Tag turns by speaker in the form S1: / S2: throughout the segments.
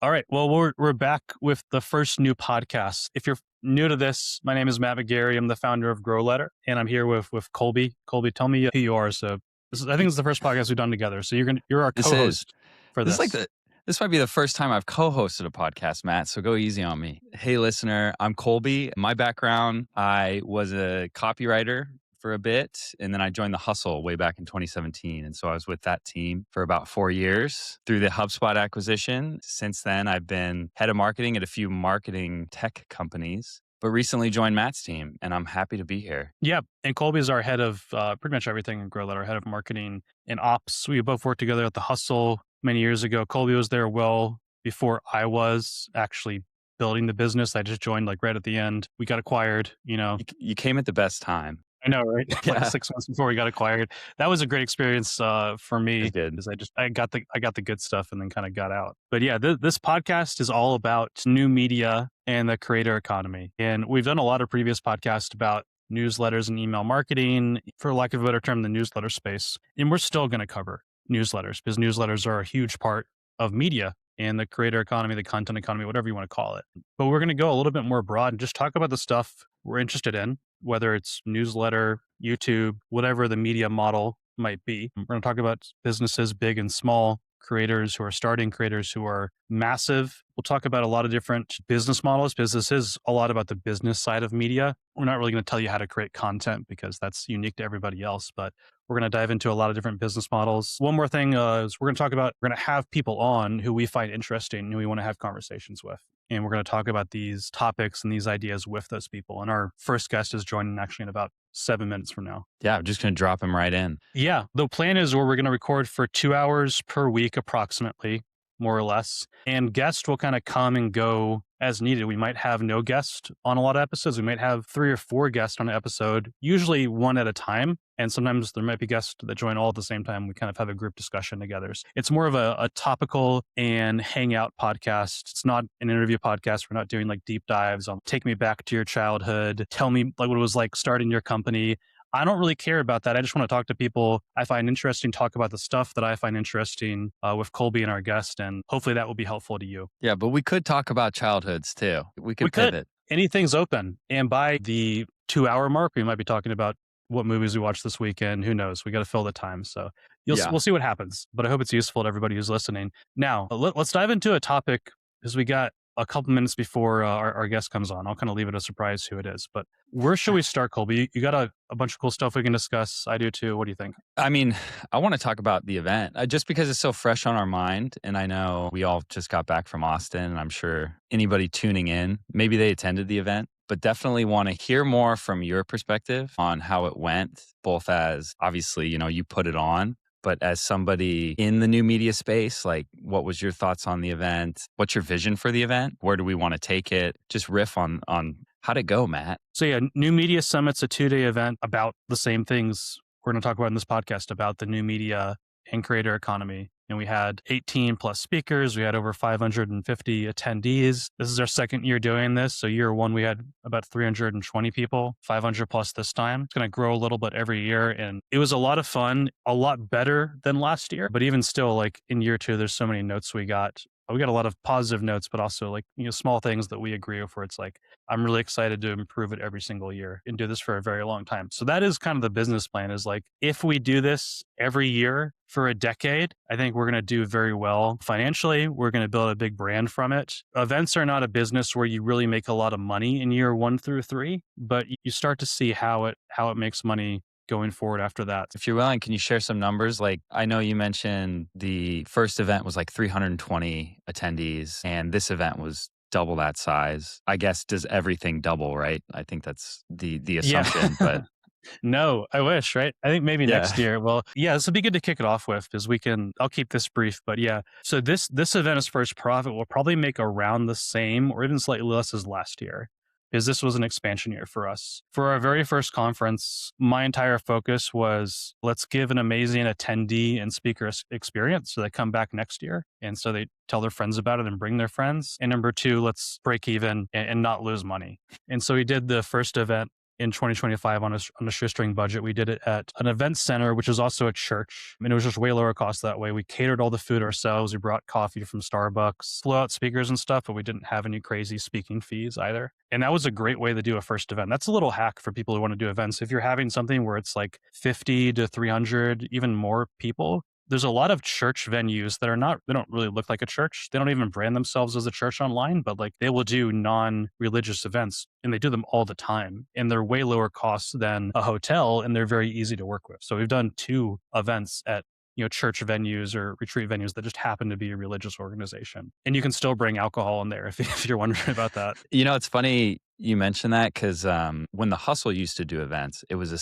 S1: All right. Well, we're back with the first new podcast. If you're new to this, my name is Matt McGarry. I'm the founder of Grow Letter, and I'm here with Kolby. Kolby, tell me who you are. So I think it's the first podcast we've done together. So you're our
S2: This is
S1: co-host for
S2: this is like
S1: this.
S2: the this might be the first time I've co-hosted a podcast, Matt. So go easy on me. Hey, listener, I'm Kolby. My background, I was a copywriter for a bit, and then I joined the Hustle way back in 2017. And so I was with that team for about 4 years through the HubSpot acquisition. Since then, I've been head of marketing at a few marketing tech companies, but recently joined Matt's team, and I'm happy to be here.
S1: Yeah, and Kolby is our head of pretty much everything in Grow Letter, head of marketing and ops. We both worked together at the Hustle many years ago. Kolby was there well before I was actually building the business. I just joined like right at the end. We got acquired,
S2: You came at the best time.
S1: I know, right? Like
S2: Yeah,
S1: 6 months before we got acquired. That was a great experience for me
S2: it's good.
S1: because I got the good stuff and then kind of got out. But yeah, this podcast is all about new media and the creator economy. And we've done a lot of previous podcasts about newsletters and email marketing, for lack of a better term, the newsletter space. And we're still going to cover newsletters because newsletters are a huge part of media and the creator economy, the content economy, whatever you want to call it. But we're going to go a little bit more broad and just talk about the stuff we're interested in, whether it's newsletter, YouTube, whatever the media model might be. We're going to talk about businesses, big and small, creators who are starting, creators who are massive. We'll talk about a lot of different business models because this is a lot about the business side of media. We're not really going to tell you how to create content because that's unique to everybody else, but we're going to dive into a lot of different business models. One more thing is we're going to have people on who we find interesting and who we want to have conversations with. And we're going to talk about these topics and these ideas with those people. And our first guest is joining actually in about 7 minutes from now.
S2: Yeah, I'm just going to drop him right in.
S1: Yeah. The plan is where we're going to record for 2 hours per week, approximately, more or less. And guests will kind of come and go as needed. We might have no guest on a lot of episodes. We might have 3 or 4 guests on an episode, usually one at a time. And sometimes there might be guests that join all at the same time. We kind of have a group discussion together. It's more of a topical and hangout podcast. It's not an interview podcast. We're not doing like deep dives on take me back to your childhood. Tell me like what it was like starting your company. I don't really care about that. I just want to talk to people I find interesting, talk about the stuff that I find interesting with Kolby and our guest. And hopefully that will be helpful to you.
S2: Yeah, but we could talk about childhoods too. We could pivot.
S1: Anything's open. And by the 2-hour mark, we might be talking about what movies we watched this weekend. Who knows? We got to fill the time. So we'll see what happens. But I hope it's useful to everybody who's listening. Now, let's dive into a topic because we got a couple minutes before our guest comes on. I'll kind of leave it a surprise who it is. But where should we start, Kolby? You got a bunch of cool stuff we can discuss. I do too. What do you think?
S2: I mean, I want to talk about the event just because it's so fresh on our mind. And I know we all just got back from Austin, and I'm sure anybody tuning in, maybe they attended the event, but definitely want to hear more from your perspective on how it went, both as obviously, you put it on, but as somebody in the new media space, like what was your thoughts on the event? What's your vision for the event? Where do we want to take it? Just riff on how'd it go, Matt?
S1: So yeah, New Media Summit's a 2-day event about the same things we're going to talk about in this podcast about the new media and creator economy. And we had 18 plus speakers. We had over 550 attendees. This is our second year doing this. So year one, we had about 320 people, 500 plus this time. It's going to grow a little bit every year. And it was a lot of fun, a lot better than last year. But even still, like in year 2, there's so many notes we got. We got a lot of positive notes, but also like, small things that we agree with where it's like, I'm really excited to improve it every single year and do this for a very long time. So that is kind of the business plan is like, if we do this every year for a decade, I think we're going to do very well financially. We're going to build a big brand from it. Events are not a business where you really make a lot of money in year 1 through 3, but you start to see how it makes money going forward after that.
S2: If you're willing, can you share some numbers? Like, I know you mentioned the first event was like 320 attendees, and this event was double that size. I guess, does everything double, right? I think that's the assumption, but
S1: no, I wish, right? I think maybe next year. Well, yeah, this would be good to kick it off with because I'll keep this brief, but yeah. So this event as first profit will probably make around the same or even slightly less as last year. Because this was an expansion year for us. For our very first conference, my entire focus was let's give an amazing attendee and speaker experience so they come back next year. And so they tell their friends about it and bring their friends. And number 2, let's break even and not lose money. And so we did the first event in 2025 on a shoestring budget. We did it at an event center, which is also a church. And it was just way lower cost that way. We catered all the food ourselves. We brought coffee from Starbucks, flew out speakers and stuff, but we didn't have any crazy speaking fees either. And that was a great way to do a first event. That's a little hack for people who want to do events. If you're having something where it's like 50 to 300, even more people, there's a lot of church venues that they don't really look like a church. They don't even brand themselves as a church online, but like they will do non-religious events and they do them all the time. And they're way lower cost than a hotel and they're very easy to work with. So we've done 2 events at church venues or retreat venues that just happen to be a religious organization. And you can still bring alcohol in there if you're wondering about that.
S2: It's funny you mentioned that because when the Hustle used to do events, it was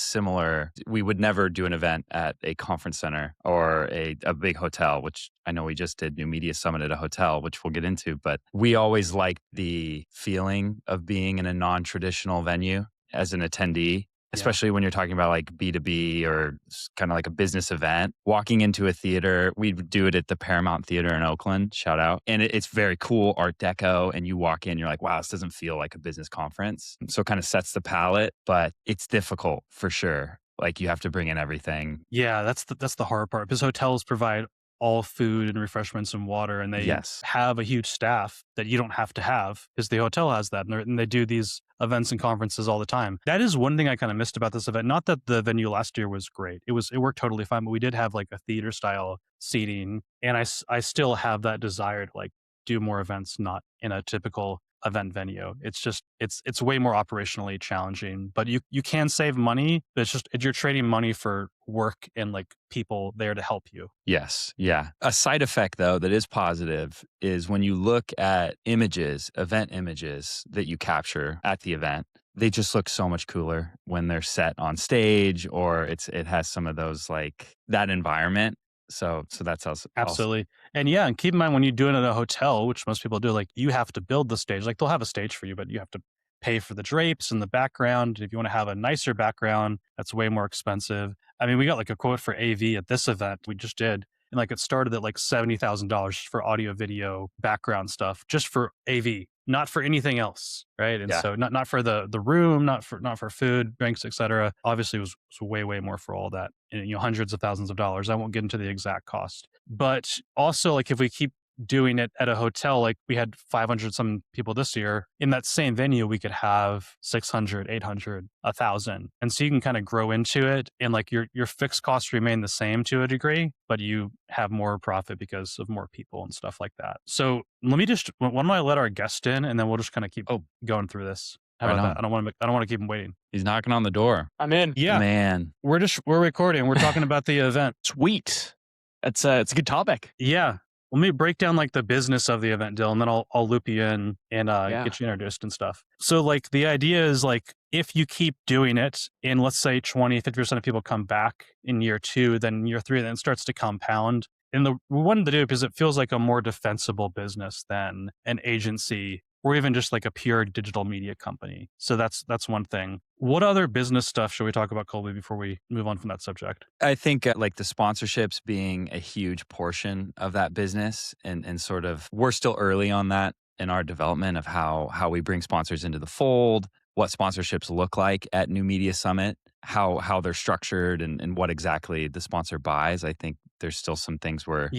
S2: we would never do an event at a conference center or a big hotel, which I know we just did New Media Summit at a hotel, which we'll get into, but we always liked the feeling of being in a non-traditional venue as an attendee. Especially when you're talking about like B2B or kind of like a business event. Walking into a theater, we would do it at the Paramount Theater in Oakland, shout out. And it's very cool, Art Deco. And you walk in, you're like, wow, this doesn't feel like a business conference. So it kind of sets the palette, but it's difficult for sure. Like you have to bring in everything.
S1: Yeah, that's the hard part because hotels provide all food and refreshments and water, and they have a huge staff that you don't have to have because the hotel has that, and they do these events and conferences all the time. That is one thing I kind of missed about this event. Not that the venue last year was great; it worked totally fine, but we did have like a theater style seating, and I still have that desire to like do more events, not in a typical event venue. It's just it's way more operationally challenging, but you can save money. But it's just you're trading money for work and like people there to help you.
S2: Yes. Yeah. A side effect though that is positive is when you look at event images that you capture at the event, they just look so much cooler when they're set on stage or it has some of those like that environment. So that's also
S1: Absolutely. And keep in mind when you do it at a hotel, which most people do, like you have to build the stage. Like they'll have a stage for you, but you have to pay for the drapes and the background. If you want to have a nicer background, that's way more expensive. I mean, we got like a quote for AV at this event we just did. And like it started at like $70,000 for audio, video, background stuff, just for AV, not for anything else, right? And so not for the room, not for food, drinks, etc. Obviously, it was way more for all that, and hundreds of thousands of dollars. I won't get into the exact cost, but also like if we keep doing it at a hotel, like we had 500 some people this year in that same venue, we could have 600, 800, 1,000. And so you can kind of grow into it and like your fixed costs remain the same to a degree, but you have more profit because of more people and stuff like that. So why don't I let our guest in and then we'll just kind of keep going through this. How about that? I don't want to keep him waiting.
S2: He's knocking on the door.
S3: I'm in.
S1: Yeah,
S2: man.
S1: We're recording. We're talking about the event.
S3: Sweet. It's a good topic.
S1: Yeah. Let me break down like the business of the event, Dylan, and then I'll loop you in and get you introduced and stuff. So like the idea is like if you keep doing it and let's say 20-50% of people come back in year 2, then year 3, then it starts to compound. And we wanted to do it because it feels like a more defensible business than an agency or even just like a pure digital media company. So that's one thing. What other business stuff should we talk about, Kolby, before we move on from that subject?
S2: I think like the sponsorships being a huge portion of that business and sort of we're still early on that in our development of how we bring sponsors into the fold, what sponsorships look like at New Media Summit, how they're structured and what exactly the sponsor buys. I think there's still some things we're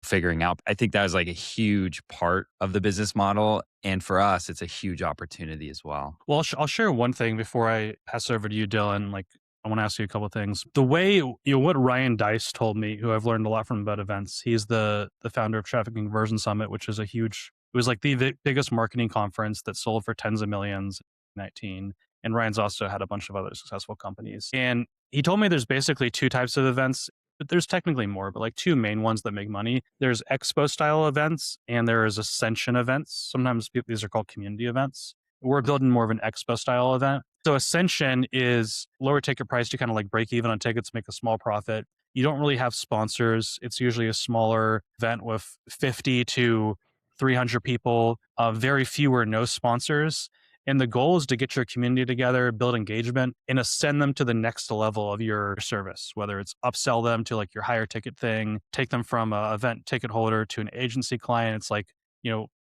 S2: figuring out. I think that was like a huge part of the business model. And for us, it's a huge opportunity as well.
S1: Well, I'll share one thing before I pass over to you, Dylan. Like, I want to ask you a couple of things. The way, what Ryan Dice told me, who I've learned a lot from about events, he's the founder of Traffic Conversion Summit, which is it was like the biggest marketing conference that sold for tens of millions in 2019. And Ryan's also had a bunch of other successful companies. And he told me there's basically 2 types of events. But there's technically more, but like 2 main ones that make money. There's expo style events and there is ascension events. Sometimes these are called community events. We're building more of an expo style event. So ascension is lower ticket price to kind of like break even on tickets, make a small profit. You don't really have sponsors. It's usually a smaller event with 50 to 300 people, very few or no sponsors. And the goal is to get your community together, build engagement, and ascend them to the next level of your service, whether it's upsell them to like your higher ticket thing, take them from an event ticket holder to an agency client. It's like,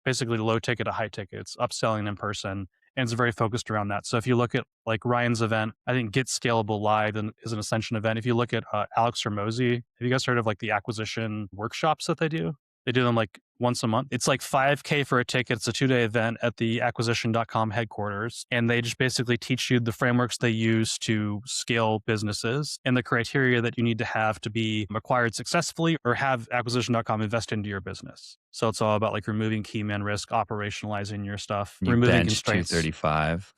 S1: basically low ticket to high ticket. It's upselling in person. and it's very focused around that. So if you look at like Ryan's event, I think Get Scalable Live is an Ascension event. If you look at Alex Hormozy, have you guys heard of like the acquisition workshops that they do? They do them like once a month. It's like $5K for a ticket. It's a 2-day event at the acquisition.com headquarters. And they just basically teach you the frameworks they use to scale businesses and the criteria that you need to have to be acquired successfully or have acquisition.com invest into your business. So it's all about like removing key man risk, operationalizing your stuff,
S2: You
S1: removing
S2: bench
S1: constraints.
S2: 235.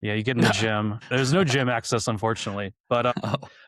S1: Yeah, you get in the gym. There's no gym access, unfortunately. But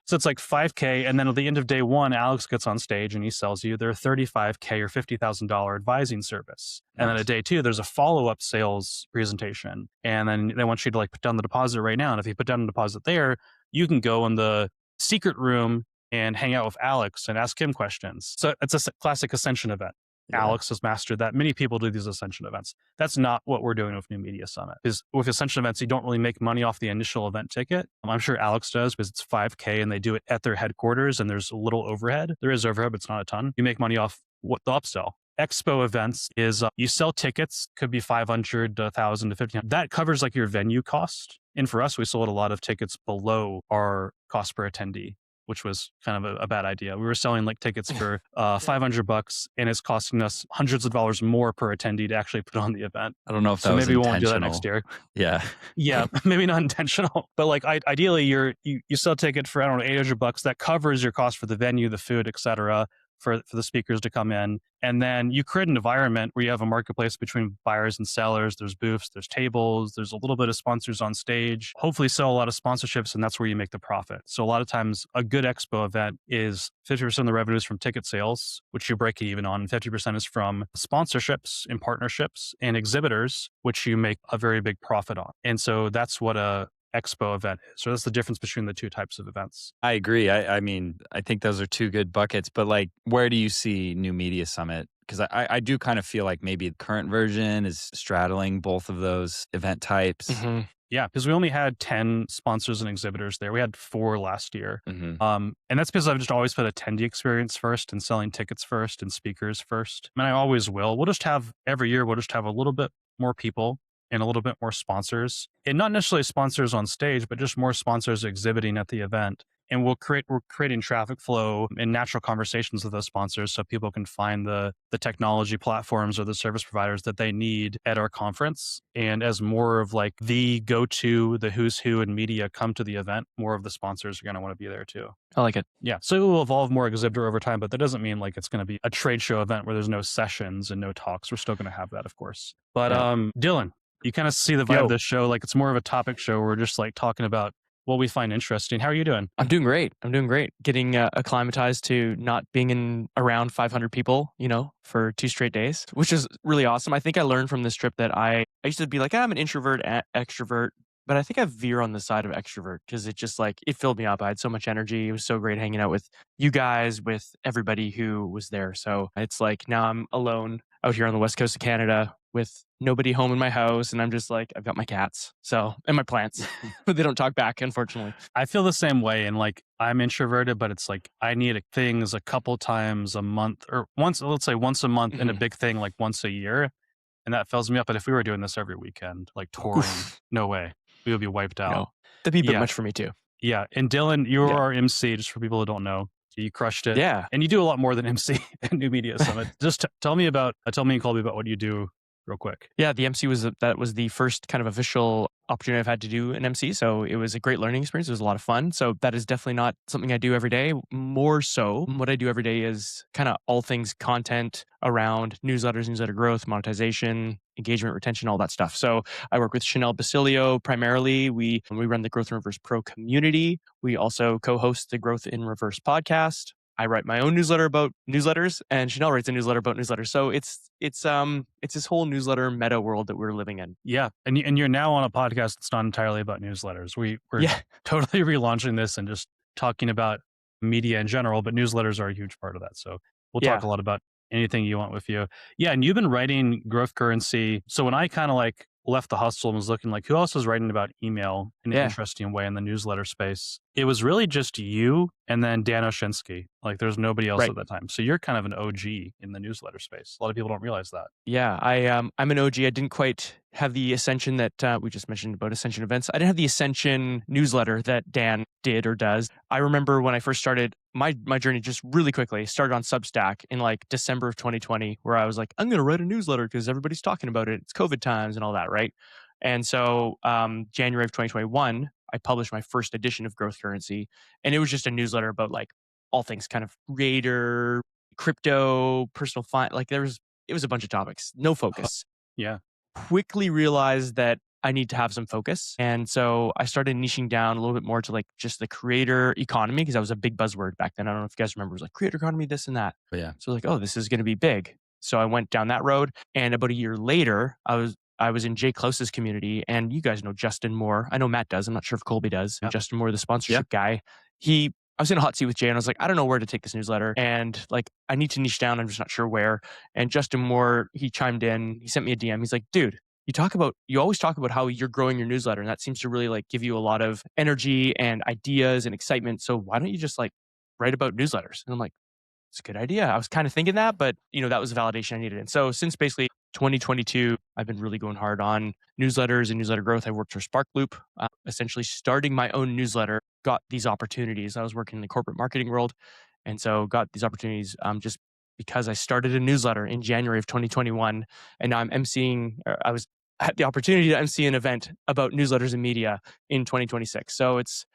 S1: so it's like $5K. And then at the end of day one, Alex gets on stage and he sells you their $35K or $50,000 advising service. And then
S2: Nice.
S1: at day two, there's a follow-up sales presentation. And then they want you to like put down the deposit right now. And if you put down a deposit there, you can go in the secret room and hang out with Alex and ask him questions. So it's a classic Ascension event.
S2: Yeah.
S1: Alex has mastered that. Many people do these Ascension events. That's not what we're doing with New Media Summit. Because with Ascension events, you don't really make money off the initial event ticket. I'm sure Alex does because it's $5K and they do it at their headquarters and there's a little overhead. There is overhead, but it's not a ton. You make money off what the upsell. Expo events is you sell tickets, could be 500 to 1,000 to 1,500. That covers like your venue cost. And for us, we sold a lot of tickets below our cost per attendee, which was kind of a bad idea. We were selling like tickets for $500 and it's costing us hundreds of dollars more per attendee to actually put on the event.
S2: I don't know if that
S1: So
S2: was
S1: maybe we won't do
S2: intentional.
S1: that next year.
S2: Yeah.
S1: Yeah, maybe not intentional, but like ideally you sell a ticket for, I don't know, $800 that covers your cost for the venue, the food, etc., for the speakers to come in. And then you create an environment where you have a marketplace between buyers and sellers. There's booths, there's tables, there's a little bit of sponsors on stage. Hopefully sell a lot of sponsorships, and that's where you make the profit. So a lot of times a good expo event is 50% of the revenues from ticket sales, which you break even on. 50% is from sponsorships and partnerships and exhibitors, which you make a very big profit on. And so that's what a expo event is. So that's the difference between the two types of events.
S2: I agree. I mean, I think those are two good buckets, but like, where do you see New Media Summit? Because I do kind of feel like maybe the current version is straddling both of those event types.
S3: Mm-hmm.
S1: Yeah, because we only had 10 sponsors and exhibitors there. We had 4 last year.
S2: Mm-hmm.
S1: And that's because I've just always put attendee experience first and selling tickets first and speakers first. I mean, I always will. Every year, we'll just have a little bit more people and a little bit more sponsors. And not necessarily sponsors on stage, but just more sponsors exhibiting at the event. And we're creating traffic flow and natural conversations with those sponsors so people can find the technology platforms or the service providers that they need at our conference. And as more of like the go-to, the who's who in media come to the event, more of the sponsors are going to want to be there too.
S3: I like it.
S1: Yeah. So it will evolve more exhibitor over time, but that doesn't mean like it's going to be a trade show event where there's no sessions and no talks. We're still going to have that, of course. But Dylan, you kind of see the vibe of this show. Like it's more of a topic show where we're just like talking about what we find interesting. How are you doing?
S3: I'm doing great. Getting acclimatized to not being in around 500 people, for 2 straight days, which is really awesome. I think I learned from this trip that I used to be like, I'm an introvert, extrovert, but I think I veer on the side of extrovert because it just like, it filled me up. I had so much energy. It was so great hanging out with you guys, with everybody who was there. So it's like now I'm alone out here on the west coast of Canada with nobody home in my house. And I'm just like, I've got my cats and my plants, but they don't talk back, unfortunately.
S1: I feel the same way. And like, I'm introverted, but it's like, I need things a couple times a month or let's say once a month and a big thing like once a year. And that fills me up. But if we were doing this every weekend, like touring, no way, we would be wiped out.
S3: That'd be a bit much for me too.
S1: Yeah. And Dylan, you are our MC, just for people who don't know. You crushed it.
S3: Yeah.
S1: And you do a lot more than MC at New Media Summit. Just tell me and Kolby about what you do real quick.
S3: Yeah, the MC was the first kind of official opportunity I've had to do an MC. So it was a great learning experience. It was a lot of fun. So that is definitely not something I do every day. More so, what I do every day is kind of all things content around newsletters, newsletter growth, monetization, engagement, retention, all that stuff. So I work with Chanel Basilio primarily. We run the Growth in Reverse Pro community. We also co-host the Growth in Reverse podcast. I write my own newsletter about newsletters, and Chanel writes a newsletter about newsletters. So it's this whole newsletter meta world that we're living in.
S1: Yeah, and you're now on a podcast that's not entirely about newsletters. We're totally relaunching this and just talking about media in general, but newsletters are a huge part of that. So we'll talk a lot about anything you want with you. Yeah, and you've been writing growth currency. So when I kind of like left the hustle and was looking like who else was writing about email in an interesting way in the newsletter space, it was really just you and then Dan Oshinsky. Like there's nobody else at that time. So you're kind of an OG in the newsletter space. A lot of people don't realize that.
S3: Yeah, I'm an OG. I didn't quite have the Ascension that we just mentioned about Ascension events. I didn't have the Ascension newsletter that Dan did or does. I remember when I first started my journey, just really quickly started on Substack in like December of 2020, where I was like, I'm going to write a newsletter because everybody's talking about it. It's COVID times and all that, right? And so January of 2021, I published my first edition of Growth Currency, and it was just a newsletter about like all things kind of creator, crypto, personal finance. Like it was a bunch of topics, no focus.
S1: Yeah.
S3: Quickly realized that I need to have some focus. And so I started niching down a little bit more to like just the creator economy, because that was a big buzzword back then. I don't know if you guys remember, it was like creator economy, this and that.
S2: But yeah.
S3: So like, oh, this is going to be big. So I went down that road. And about a year later, I was in Jay Close's community, and you guys know Justin Moore. I know Matt does. I'm not sure if Kolby does.
S1: Yeah.
S3: Justin Moore, the
S2: Yeah.
S3: sponsorship guy. I was in a hot seat with Jay, and I was like, I don't know where to take this newsletter. And like, I need to niche down. I'm just not sure where. And Justin Moore, he chimed in. He sent me a DM. He's like, dude, you always talk about how you're growing your newsletter, and that seems to really like give you a lot of energy and ideas and excitement. So why don't you just like write about newsletters? And I'm like, it's a good idea. I was kind of thinking that, but that was the validation I needed. And so since basically 2022, I've been really going hard on newsletters and newsletter growth. I worked for Sparkloop, essentially starting my own newsletter, got these opportunities. I was working in the corporate marketing world. And so got these opportunities just because I started a newsletter in January of 2021. And now I'm emceeing, I had the opportunity to MC an event about newsletters and media in 2026. So it's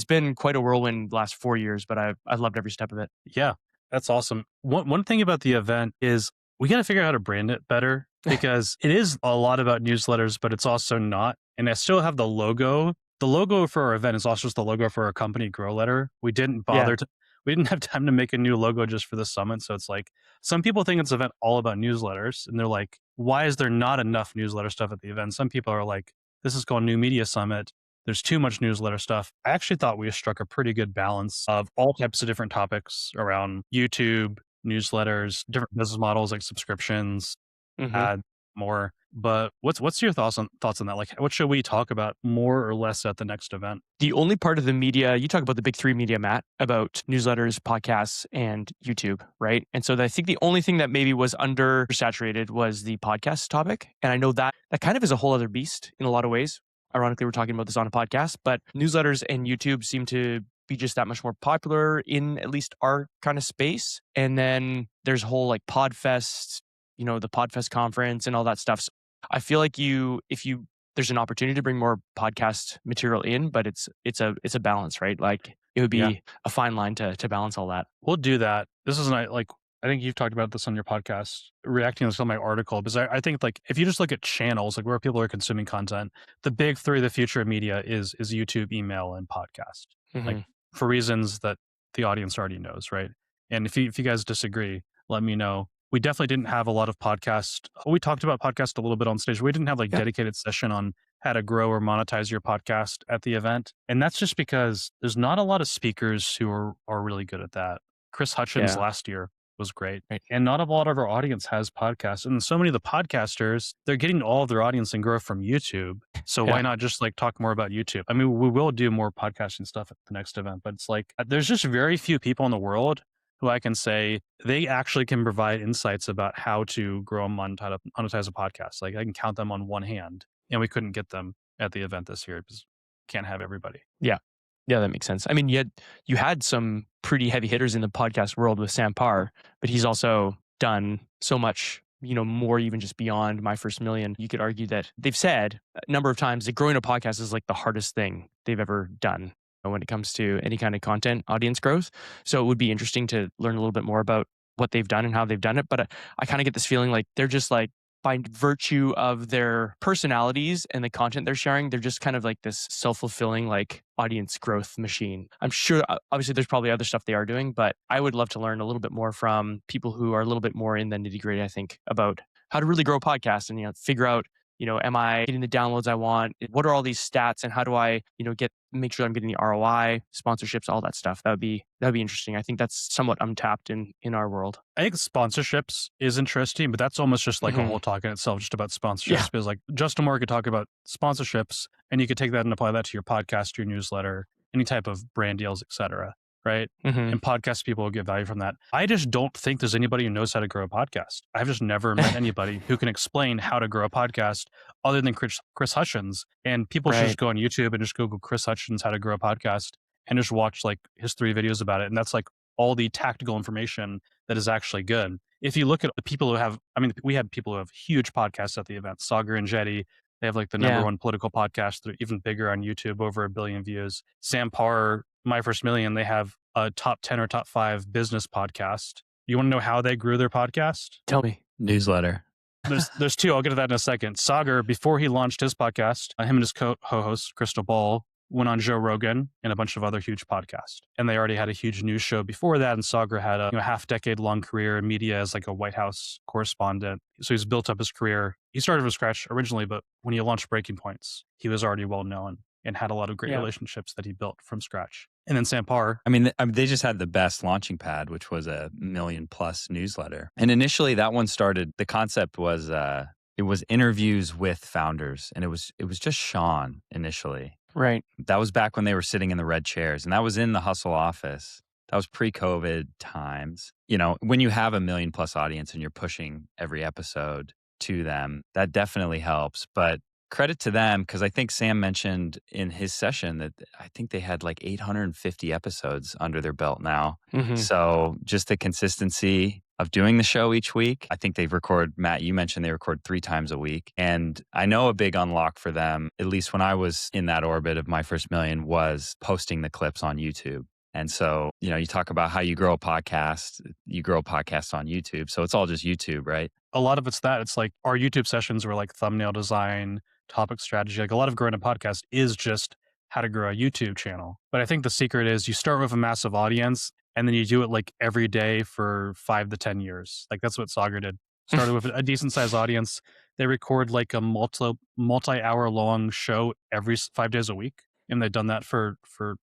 S3: been quite a whirlwind the last 4 years, but I've loved every step of it.
S1: Yeah, that's awesome. One thing about the event is we got to figure out how to brand it better, because it is a lot about newsletters, but it's also not. And I still have the logo. The logo for our event is also just the logo for our company, Grow Letter. We didn't bother to. We didn't have time to make a new logo just for the summit. So it's like, some people think it's an event all about newsletters, and they're like, why is there not enough newsletter stuff at the event? Some people are like, this is called New Media Summit. There's too much newsletter stuff. I actually thought we struck a pretty good balance of all types of different topics around YouTube, newsletters, different business models like subscriptions, add more. But what's your thoughts on that? Like, what should we talk about more or less at the next event?
S3: The only part of the media, you talk about the big three media, Matt, about newsletters, podcasts, and YouTube, right? And so I think the only thing that maybe was undersaturated was the podcast topic. And I know that kind of is a whole other beast in a lot of ways. Ironically, we're talking about this on a podcast, but newsletters and YouTube seem to be just that much more popular in at least our kind of space. And then there's whole like Podfest, the Podfest conference and all that stuff. So I feel like there's an opportunity to bring more podcast material in, but it's a balance, right? Like it would be a fine line to balance all that.
S1: We'll do that. This is like, I think you've talked about this on your podcast, reacting to some of my article, because I think like if you just look at channels, like where people are consuming content, the big three of the future of media is YouTube, email, and podcast. Like, for reasons that the audience already knows, right? And if you guys disagree, let me know. We definitely didn't have a lot of podcast. We talked about podcast a little bit on stage. We didn't have like dedicated session on how to grow or monetize your podcast at the event. And that's just because there's not a lot of speakers who are really good at that. Chris Hutchins last year was great. Right. And not a lot of our audience has podcasts. And so many of the podcasters, they're getting all of their audience and growth from YouTube. So why not just like talk more about YouTube? I mean, we will do more podcasting stuff at the next event, but it's like, there's just very few people in the world who I can say they actually can provide insights about how to grow and monetize a podcast. Like I can count them on one hand, and we couldn't get them at the event this year because can't have everybody.
S3: Yeah, that makes sense. I mean, you had some pretty heavy hitters in the podcast world with Sam Parr, but he's also done so much, more even just beyond My First Million. You could argue that they've said a number of times that growing a podcast is like the hardest thing they've ever done when it comes to any kind of content audience growth. So it would be interesting to learn a little bit more about what they've done and how they've done it. But I kind of get this feeling like they're just like, by virtue of their personalities and the content they're sharing, they're just kind of like this self-fulfilling like audience growth machine. I'm sure obviously there's probably other stuff they are doing, but I would love to learn a little bit more from people who are a little bit more in the nitty-gritty, I think, about how to really grow a podcast and figure out, am I getting the downloads I want? What are all these stats, and how do I, make sure I'm getting the ROI, sponsorships, all that stuff? That'd be interesting. I think that's somewhat untapped in our world.
S1: I think sponsorships is interesting, but that's almost just like a whole talk in itself, just about sponsorships. Because like Justin Moore could talk about sponsorships, and you could take that and apply that to your podcast, your newsletter, any type of brand deals, etc. right?
S3: Hmm.
S1: And podcast people will get value from that. I just don't think there's anybody who knows how to grow a podcast. I've just never met anybody who can explain how to grow a podcast other than Chris Hutchins. And people should
S3: Right.
S1: just go on YouTube and just Google Chris Hutchins how to grow a podcast and just watch like his 3 videos about it. And that's like all the tactical information that is actually good. If you look at the people who have, I mean, we had people who have huge podcasts at the event, Sagar and Jetty. They have like the number
S3: Yeah.
S1: one political podcast. They're even bigger on YouTube, over 1 billion views. Sam Parr, My First Million, they have a top 10 or top 5 business podcast. You want to know how they grew their podcast?
S3: Tell me.
S2: Newsletter.
S1: There's 2. I'll get to that in a second. Sagar, before he launched his podcast, him and his co-host, Crystal Ball, went on Joe Rogan and a bunch of other huge podcasts. And they already had a huge news show before that. And Sagar had a half-decade-long career in media as like a White House correspondent. So he's built up his career. He started from scratch originally, but when he launched Breaking Points, he was already well-known and had a lot of great relationships that he built from scratch. And then Sam Parr.
S2: I mean, they just had the best launching pad, which was a 1 million plus newsletter. And initially that one started, the concept was, it was interviews with founders, and it was just Sean initially.
S3: Right.
S2: That was back when they were sitting in the red chairs, and that was in the Hustle office. That was pre-COVID times. When you have a 1 million plus audience and you're pushing every episode to them, that definitely helps. But credit to them, because I think Sam mentioned in his session that I think they had like 850 episodes under their belt now.
S3: Hmm.
S2: So just the consistency of doing the show each week. I think they record, Matt, you mentioned they record 3 times a week. And I know a big unlock for them, at least when I was in that orbit of My First Million, was posting the clips on YouTube. And so, you talk about how you grow a podcast on YouTube. So it's all just YouTube, right?
S1: A lot of it's that. It's like our YouTube sessions were like thumbnail design, topic strategy. Like a lot of growing a podcast is just how to grow a YouTube channel. But I think the secret is you start with a massive audience and then you do it like every day for 5 to 10 years. Like that's what Sagar did. Started with a decent sized audience. They record like a multi-hour long show every 5 days a week. And they've done that for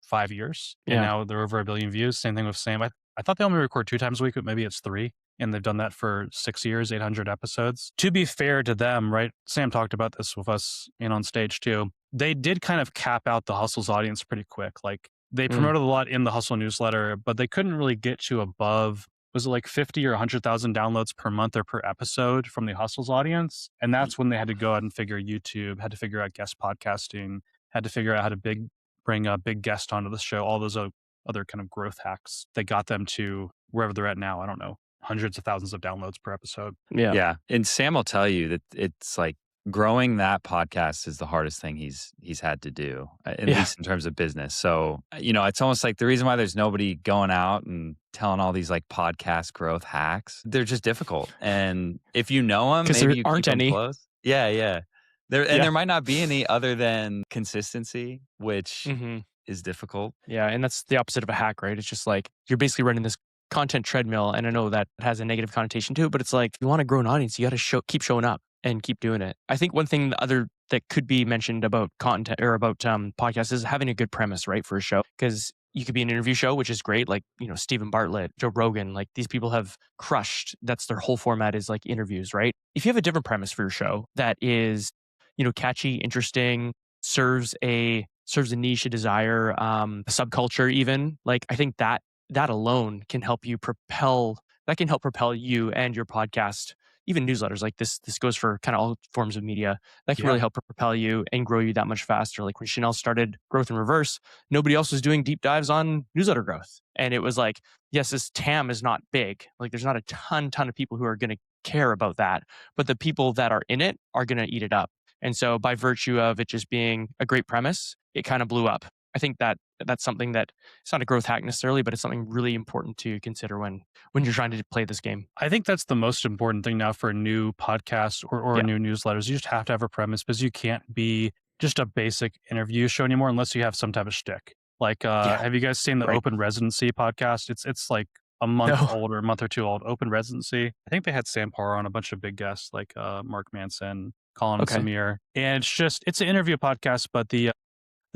S1: 5 years. And now they're over 1 billion views. Same thing with Sam. I thought they only record 2 times a week, but maybe it's 3. And they've done that for 6 years, 800 episodes. To be fair to them, right? Sam talked about this with us on stage too. They did kind of cap out the Hustle's audience pretty quick. Like they promoted a lot in the Hustle newsletter, but they couldn't really get to above, was it like 50 or 100,000 downloads per month or per episode from the Hustle's audience? And that's when they had to go out and figure YouTube, had to figure out guest podcasting, had to figure out how to bring a big guest onto the show, all those other kind of growth hacks that got them to wherever they're at now. I don't know, hundreds of thousands of downloads per episode.
S2: Yeah. And Sam will tell you that it's like growing that podcast is the hardest thing he's had to do, at least in terms of business. So, it's almost like the reason why there's nobody going out and telling all these like podcast growth hacks, they're just difficult. And if you know them, maybe you
S3: aren't
S2: keep them
S3: any.
S2: close. Yeah. There might not be any other than consistency, which is difficult.
S3: Yeah. And that's the opposite of a hack, right? It's just like you're basically running this content treadmill. And I know that has a negative connotation to it, but it's like if you want to grow an audience, you got to keep showing up and keep doing it. I think one thing that could be mentioned about content or about podcasts is having a good premise, right, for a show. Because you could be an interview show, which is great. Like, Stephen Bartlett, Joe Rogan, like these people have crushed. That's their whole format is like interviews, right? If you have a different premise for your show that is, catchy, interesting, serves a niche, a desire, a subculture even, like I think that alone can help help propel you and your podcast, even newsletters like this goes for kind of all forms of media that can really help propel you and grow you that much faster. Like when Chanel started Growth in Reverse, nobody else was doing deep dives on newsletter growth. And it was like, yes, this TAM is not big. Like there's not a ton of people who are going to care about that, but the people that are in it are going to eat it up. And so by virtue of it just being a great premise, it kind of blew up. I think that's something that it's not a growth hack necessarily, but it's something really important to consider when you're trying to play this game.
S1: I think that's the most important thing now for a new podcast or new newsletters. You just have to have a premise because you can't be just a basic interview show anymore unless you have some type of shtick. Like, have you guys seen the Open Residency podcast? It's like a month old or a month or 2 old. Open Residency. I think they had Sam Parr on, a bunch of big guests like Mark Manson, Colin and Samir. And it's an interview podcast, but the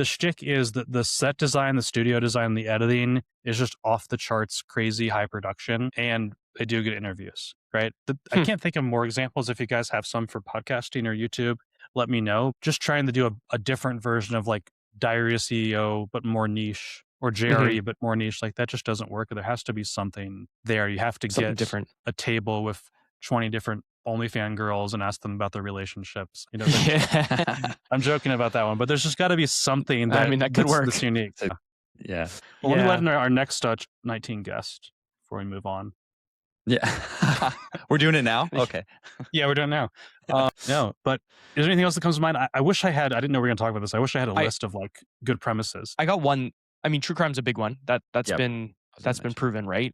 S1: shtick is that the set design, the studio design, the editing is just off the charts, crazy high production, and they do good interviews, right? I can't think of more examples. If you guys have some for podcasting or YouTube, let me know. Just trying to do a different version of like Diary of a CEO, but more niche or
S3: Hmm.
S1: JRE, but more niche. Like that just doesn't work. There has to be something there. You have to
S3: Something
S1: get
S3: different.
S1: a table with 20 different OnlyFans girls and ask them about their relationships.
S3: Yeah.
S1: I'm joking about that one, but there's just got to be something
S3: I mean, that could
S1: that's
S3: work.
S1: unique.
S2: So, yeah.
S1: Well, let me let
S3: Yeah.
S1: in our next 19 guest before we move on.
S2: Yeah. We're doing it now? Okay.
S1: Yeah, we're done now. No, but is there anything else that comes to mind? I wish I had. I didn't know we were going to talk about this. I wish I had a
S3: I
S1: list of like good premises.
S3: I got one. I mean, true crime's a big one. That's
S2: Yep.
S3: been
S2: I was gonna
S3: that's been
S2: mention.
S3: proven, right?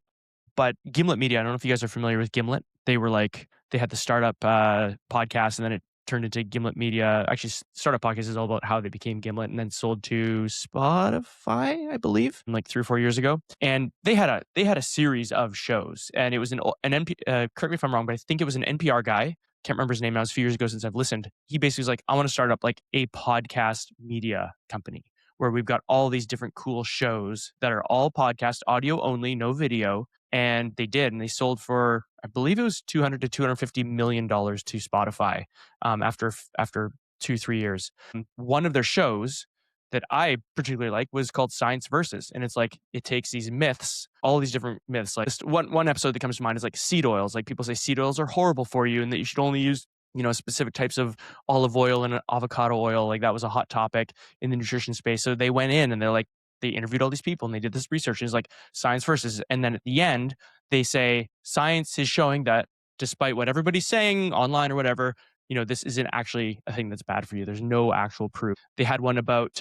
S3: But Gimlet Media, I don't know if you guys are familiar with Gimlet. They were like they had the startup podcast, and then it turned into Gimlet Media. Actually, startup podcast is all about how they became Gimlet, and then sold to Spotify, I believe, like 3 or 4 years ago. And they had a series of shows, and it was an NP. Correct me if I'm wrong, but I think it was an NPR guy. Can't remember his name now. It was a few years ago since I've listened. He basically was like, I want to start up like a podcast media company where we've got all these different cool shows that are all podcast audio only, no video. And they did, and they sold for, I believe it was $200 to $250 million to Spotify after 2 3 years. One of their shows that I particularly like was called Science Versus, and it's like it takes these myths, all these different myths. Like one episode that comes to mind is like seed oils. Like people say seed oils are horrible for you, and that you should only use specific types of olive oil and avocado oil. Like that was a hot topic in the nutrition space. So they went in and they're like, they interviewed all these people and they did this research. And it's like science versus, and then at the end they say science is showing that despite what everybody's saying online or whatever, this isn't actually a thing that's bad for you. There's no actual proof. They had one about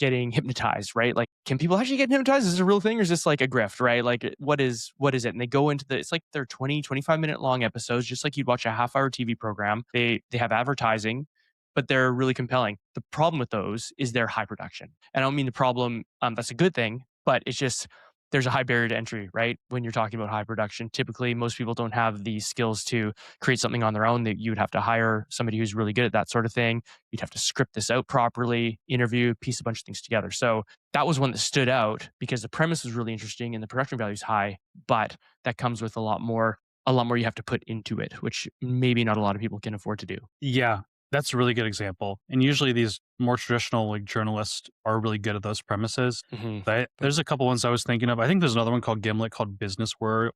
S3: getting hypnotized, right? Like, can people actually get hypnotized? Is this a real thing, or is this like a grift, right? Like, what is it? And they go into it's like they're 20, 25 minute long episodes, just like you'd watch a half-hour TV program. They have advertising, but they're really compelling. The problem with those is their high production. And I don't mean the problem, that's a good thing, but it's just there's a high barrier to entry, right? When you're talking about high production, typically most people don't have the skills to create something on their own. That you would have to hire somebody who's really good at that sort of thing. You'd have to script this out properly, interview, piece a bunch of things together. So that was one that stood out because the premise was really interesting and the production value is high, but that comes with a lot more you have to put into it, which maybe not a lot of people can afford to do.
S1: Yeah, that's a really good example. And usually these more traditional like journalists are really good at those premises.
S3: Mhm.
S1: But there's a couple ones I was thinking of. I think there's another one called Gimlet called Business Wars,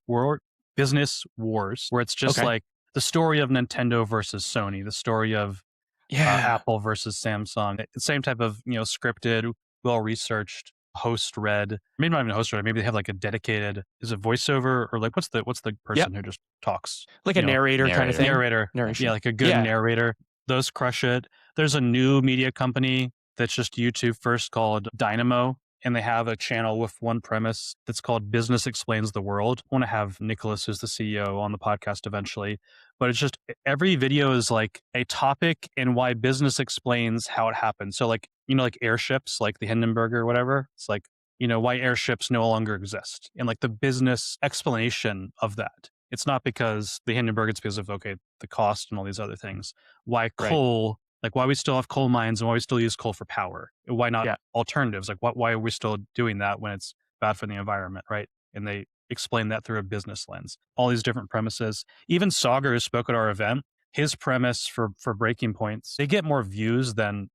S1: where it's just
S3: Okay.
S1: like the story of Nintendo versus Sony, the story of
S3: Yeah.
S1: Apple versus Samsung. Same type of scripted, well researched, host read. Maybe not even host read. Maybe they have like a dedicated. Is it voiceover or like what's the
S3: Yep.
S1: person who just talks?
S3: Like a narrator kind of
S2: narrator.
S3: thing.
S1: Narrator.
S3: Narration.
S1: Yeah, like a good
S3: Yeah.
S1: narrator. Those crush it. There's a new media company that's just YouTube first called Dynamo. And they have a channel with one premise that's called Business Explains the World. I want to have Nicholas, who's the CEO, on the podcast eventually. But it's just every video is like a topic and why business explains how it happened. So like, like airships, like the Hindenburg or whatever. It's like, why airships no longer exist and like the business explanation of that. It's not because the Hindenburg, it's because of, the cost and all these other things. Why
S3: Right.
S1: coal, like why we still have coal mines and why we still use coal for power. Why not
S3: Yeah.
S1: alternatives? Like why are we still doing that when it's bad for the environment, right? And they explain that through a business lens. All these different premises. Even Sauger, who spoke at our event, his premise for breaking points, they get more views than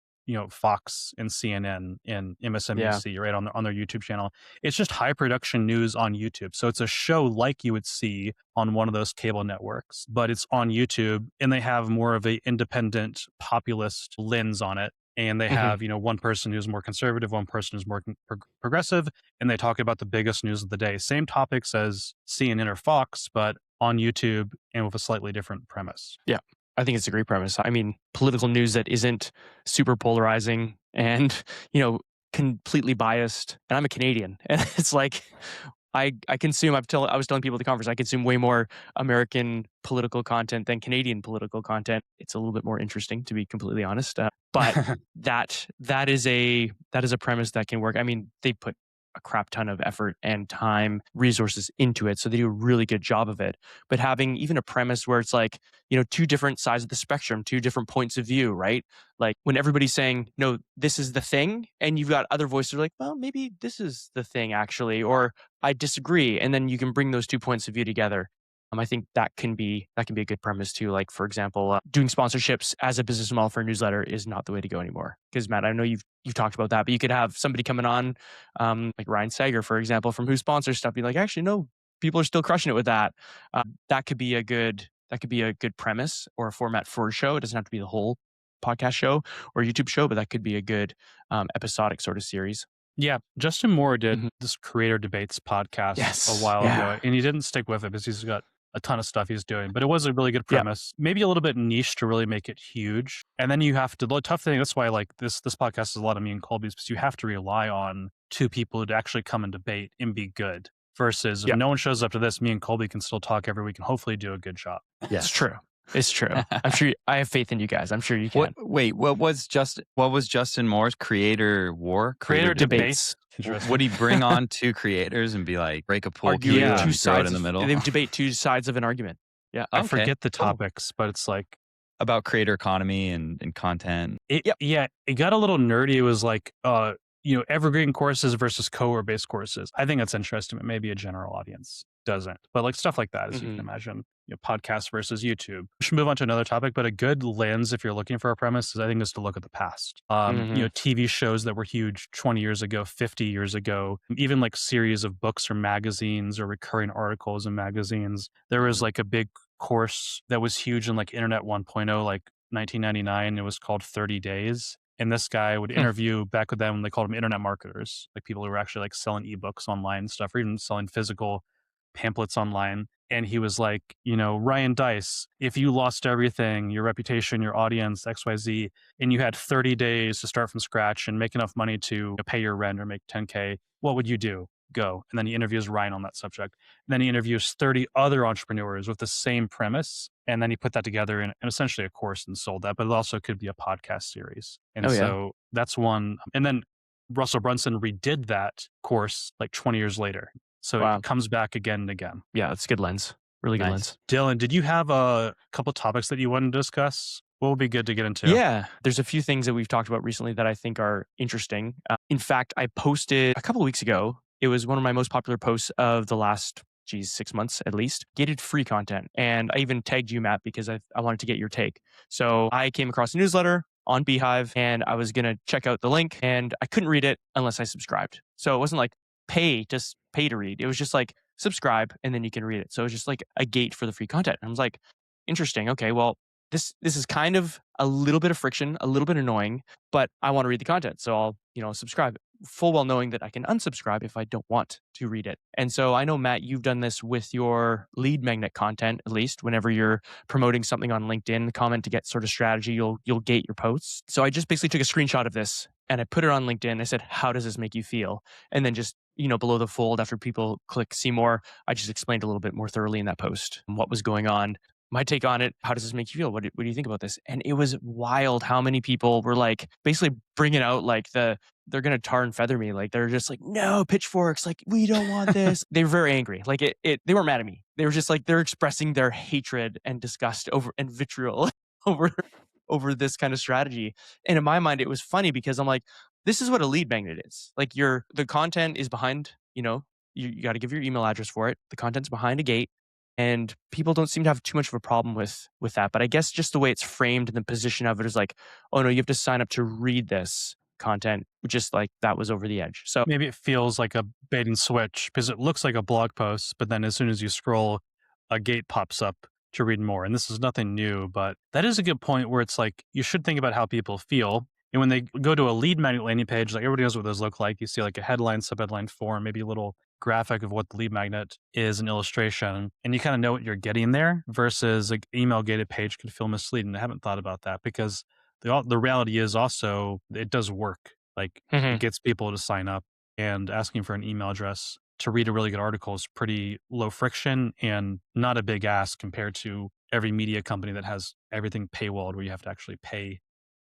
S1: Fox and CNN and MSNBC, right, on their YouTube channel. It's just high production news on YouTube. So it's a show like you would see on one of those cable networks, but it's on YouTube and they have more of a independent populist lens on it. And they have, one person who's more conservative, one person who's more progressive, and they talk about the biggest news of the day. Same topics as CNN or Fox, but on YouTube and with a slightly different premise.
S3: Yeah. I think it's a great premise. I mean, political news that isn't super polarizing and, completely biased. And I'm a Canadian. And it's like I consume, I was telling people at the conference, I consume way more American political content than Canadian political content. It's a little bit more interesting, to be completely honest. But that is a premise that can work. I mean, they put a crap ton of effort and time, resources into it. So they do a really good job of it. But having even a premise where it's like, two different sides of the spectrum, two different points of view, right? Like when everybody's saying, no, this is the thing. And you've got other voices like, well, maybe this is the thing actually, or I disagree. And then you can bring those 2 points of view together. I think that can be a good premise too. Like for example, doing sponsorships as a business model for a newsletter is not the way to go anymore. Because Matt, I know you've talked about that, but you could have somebody coming on, like Ryan Sager, for example, from Who Sponsors Stuff, be like, actually, no, people are still crushing it with that. That could be a good premise or a format for a show. It doesn't have to be the whole podcast show or YouTube show, but that could be a good episodic sort of series.
S1: Yeah, Justin Moore did
S3: Mhm.
S1: this Creator Debates podcast a
S3: Yes.
S1: while ago,
S3: Yeah.
S1: and he didn't stick with it because he's got a ton of stuff he's doing. But it was a really good
S3: Yeah.
S1: premise, maybe a little bit niche to really make it huge. And then you have to, the tough thing, that's why like this podcast is a lot of me and Kolby's, because you have to rely on two people to actually come and debate and be good. Versus if
S3: Yeah.
S1: no one shows up to this, me and Kolby can still talk every week and hopefully do a good job.
S3: It's true. It's true. I'm sure I have faith in you guys. I'm sure you can.
S2: What was Justin Moore's Creator War?
S1: Creator
S3: Debates.
S2: Would he bring on two creators and be like, break a pool
S3: Arguing
S2: cue
S1: Yeah.
S2: and
S3: two
S2: throw it
S3: sides
S2: in the middle?
S3: They debate two sides of an argument. Yeah.
S1: I
S2: Okay,
S1: forget the
S2: cool.
S1: topics, but it's like,
S2: About creator economy and content.
S1: yeah, it got a little nerdy. It was like, evergreen courses versus cohort based courses. I think that's interesting, but maybe a general audience doesn't. But like stuff like that, as you can imagine, podcasts versus YouTube. We should move on to another topic, but a good lens if you're looking for a premise is, I think, is to look at the past. TV shows that were huge 20 years ago, 50 years ago, even like series of books or magazines or recurring articles in magazines. There was like a big course that was huge in like Internet 1.0, like 1999. It was called 30 Days. And this guy would interview back with them when they called them internet marketers, like people who were actually like selling ebooks online and stuff, or even selling physical pamphlets online. And he was like, Ryan Dice, if you lost everything, your reputation, your audience, XYZ, and you had 30 days to start from scratch and make enough money to pay your rent or make 10K, what would you do? Go. And then he interviews Ryan on that subject. And then he interviews 30 other entrepreneurs with the same premise. And then he put that together in essentially a course and sold that, but it also could be a podcast series. And so that's one. And then Russell Brunson redid that course like 20 years later. So it comes back again and again.
S3: Yeah, that's a good lens. Really good lens.
S1: Dylan, did you have a couple topics that you wanted to discuss? What would be good to get into?
S3: Yeah, there's a few things that we've talked about recently that I think are interesting. In fact, I posted a couple of weeks ago. It was one of my most popular posts of the last 6 months at least, gated free content. And I even tagged you, Matt, because I wanted to get your take. So I came across a newsletter on Beehive and I was going to check out the link and I couldn't read it unless I subscribed. So it wasn't like pay to read. It was just like subscribe and then you can read it. So it was just like a gate for the free content. And I was like, interesting. Okay, well, this is kind of a little bit of friction, a little bit annoying, but I want to read the content. So I'll, subscribe, full well knowing that I can unsubscribe if I don't want to read it. And so I know, Matt, you've done this with your lead magnet content, at least whenever you're promoting something on LinkedIn, comment to get sort of strategy, you'll gate your posts. So I just basically took a screenshot of this and I put it on LinkedIn. I said, how does this make you feel? And then just, below the fold, after people click see more, I just explained a little bit more thoroughly in that post what was going on. My take on it, how does this make you feel? What do you think about this? And it was wild how many people were like basically bringing out like they're going to tar and feather me. Like they're just like, no, pitchforks, like we don't want this. They were very angry. Like they weren't mad at me. They were just like, they're expressing their hatred and disgust and vitriol over this kind of strategy. And in my mind, it was funny because I'm like, this is what a lead magnet is. Like the content is behind, you got to give your email address for it. The content's behind a gate. And people don't seem to have too much of a problem with that. But I guess just the way it's framed and the position of it is like, oh no, you have to sign up to read this content. Just like that was over the edge. So
S1: maybe it feels like a bait and switch because it looks like a blog post, but then as soon as you scroll, a gate pops up to read more. And this is nothing new, but that is a good point where it's like, you should think about how people feel. And when they go to a lead magnet landing page, like everybody knows what those look like. You see like a headline, subheadline form, maybe a little graphic of what the lead magnet is, an illustration, and you kind of know what you're getting there versus like email gated page could feel misleading. I haven't thought about that because the reality is also it does work. Like it gets people to sign up, and asking for an email address to read a really good article is pretty low friction and not a big ask compared to every media company that has everything paywalled where you have to actually pay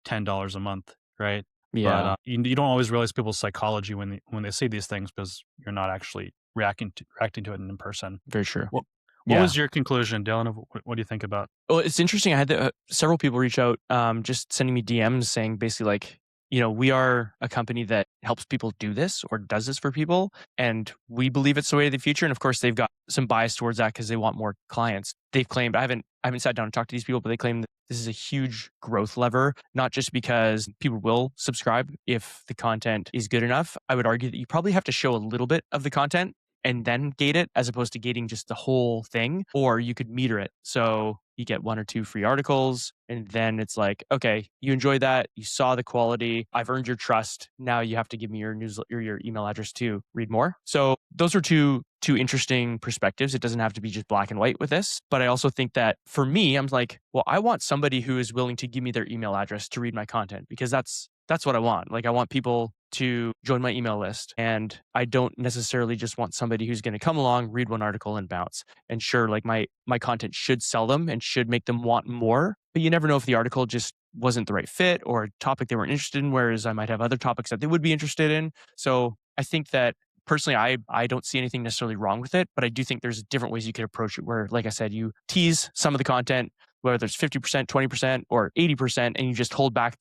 S1: $10 a month, right?
S3: yeah,
S1: But you don't always realize people's psychology when they say these things because you're not actually reacting to it in person.
S3: very true.
S1: What was your conclusion, Dylan? What do you think about?
S3: Well, it's interesting. I had several people reach out, just sending me DMs saying basically like, we are a company that helps people do this or does this for people. And we believe it's the way of the future. And of course, they've got some bias towards that because they want more clients. They've claimed, I haven't sat down and talked to these people, but they claim that this is a huge growth lever, not just because people will subscribe if the content is good enough. I would argue that you probably have to show a little bit of the content and then gate it as opposed to gating just the whole thing, or you could meter it. So you get 1 or 2 free articles, and then it's like, okay, you enjoy that. You saw the quality. I've earned your trust. Now you have to give me your your email address to read more. So those are two interesting perspectives. It doesn't have to be just black and white with this. But I also think that for me, I'm like, well, I want somebody who is willing to give me their email address to read my content because that's what I want. Like I want people to join my email list. And I don't necessarily just want somebody who's going to come along, read one article and bounce. And sure, like my content should sell them and should make them want more. But you never know if the article just wasn't the right fit or a topic they weren't interested in, whereas I might have other topics that they would be interested in. So I think that personally, I don't see anything necessarily wrong with it, but I do think there's different ways you could approach it where, like I said, you tease some of the content, whether it's 50%, 20%, or 80%, and you just hold back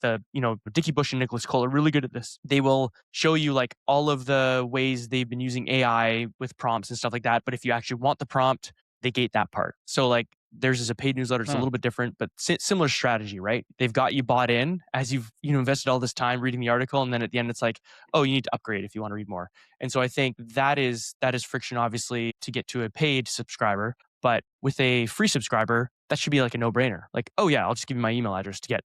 S3: Dickie Bush and Nicholas Cole are really good at this. They will show you like all of the ways they've been using AI with prompts and stuff like that. But if you actually want the prompt, they gate that part. So like theirs is a paid newsletter. It's a little bit different, but similar strategy, right? They've got you bought in as you've invested all this time reading the article, and then at the end it's like, oh, you need to upgrade if you want to read more. And so I think that is friction, obviously, to get to a paid subscriber. But with a free subscriber, that should be like a no-brainer. Like, oh yeah, I'll just give you my email address to get,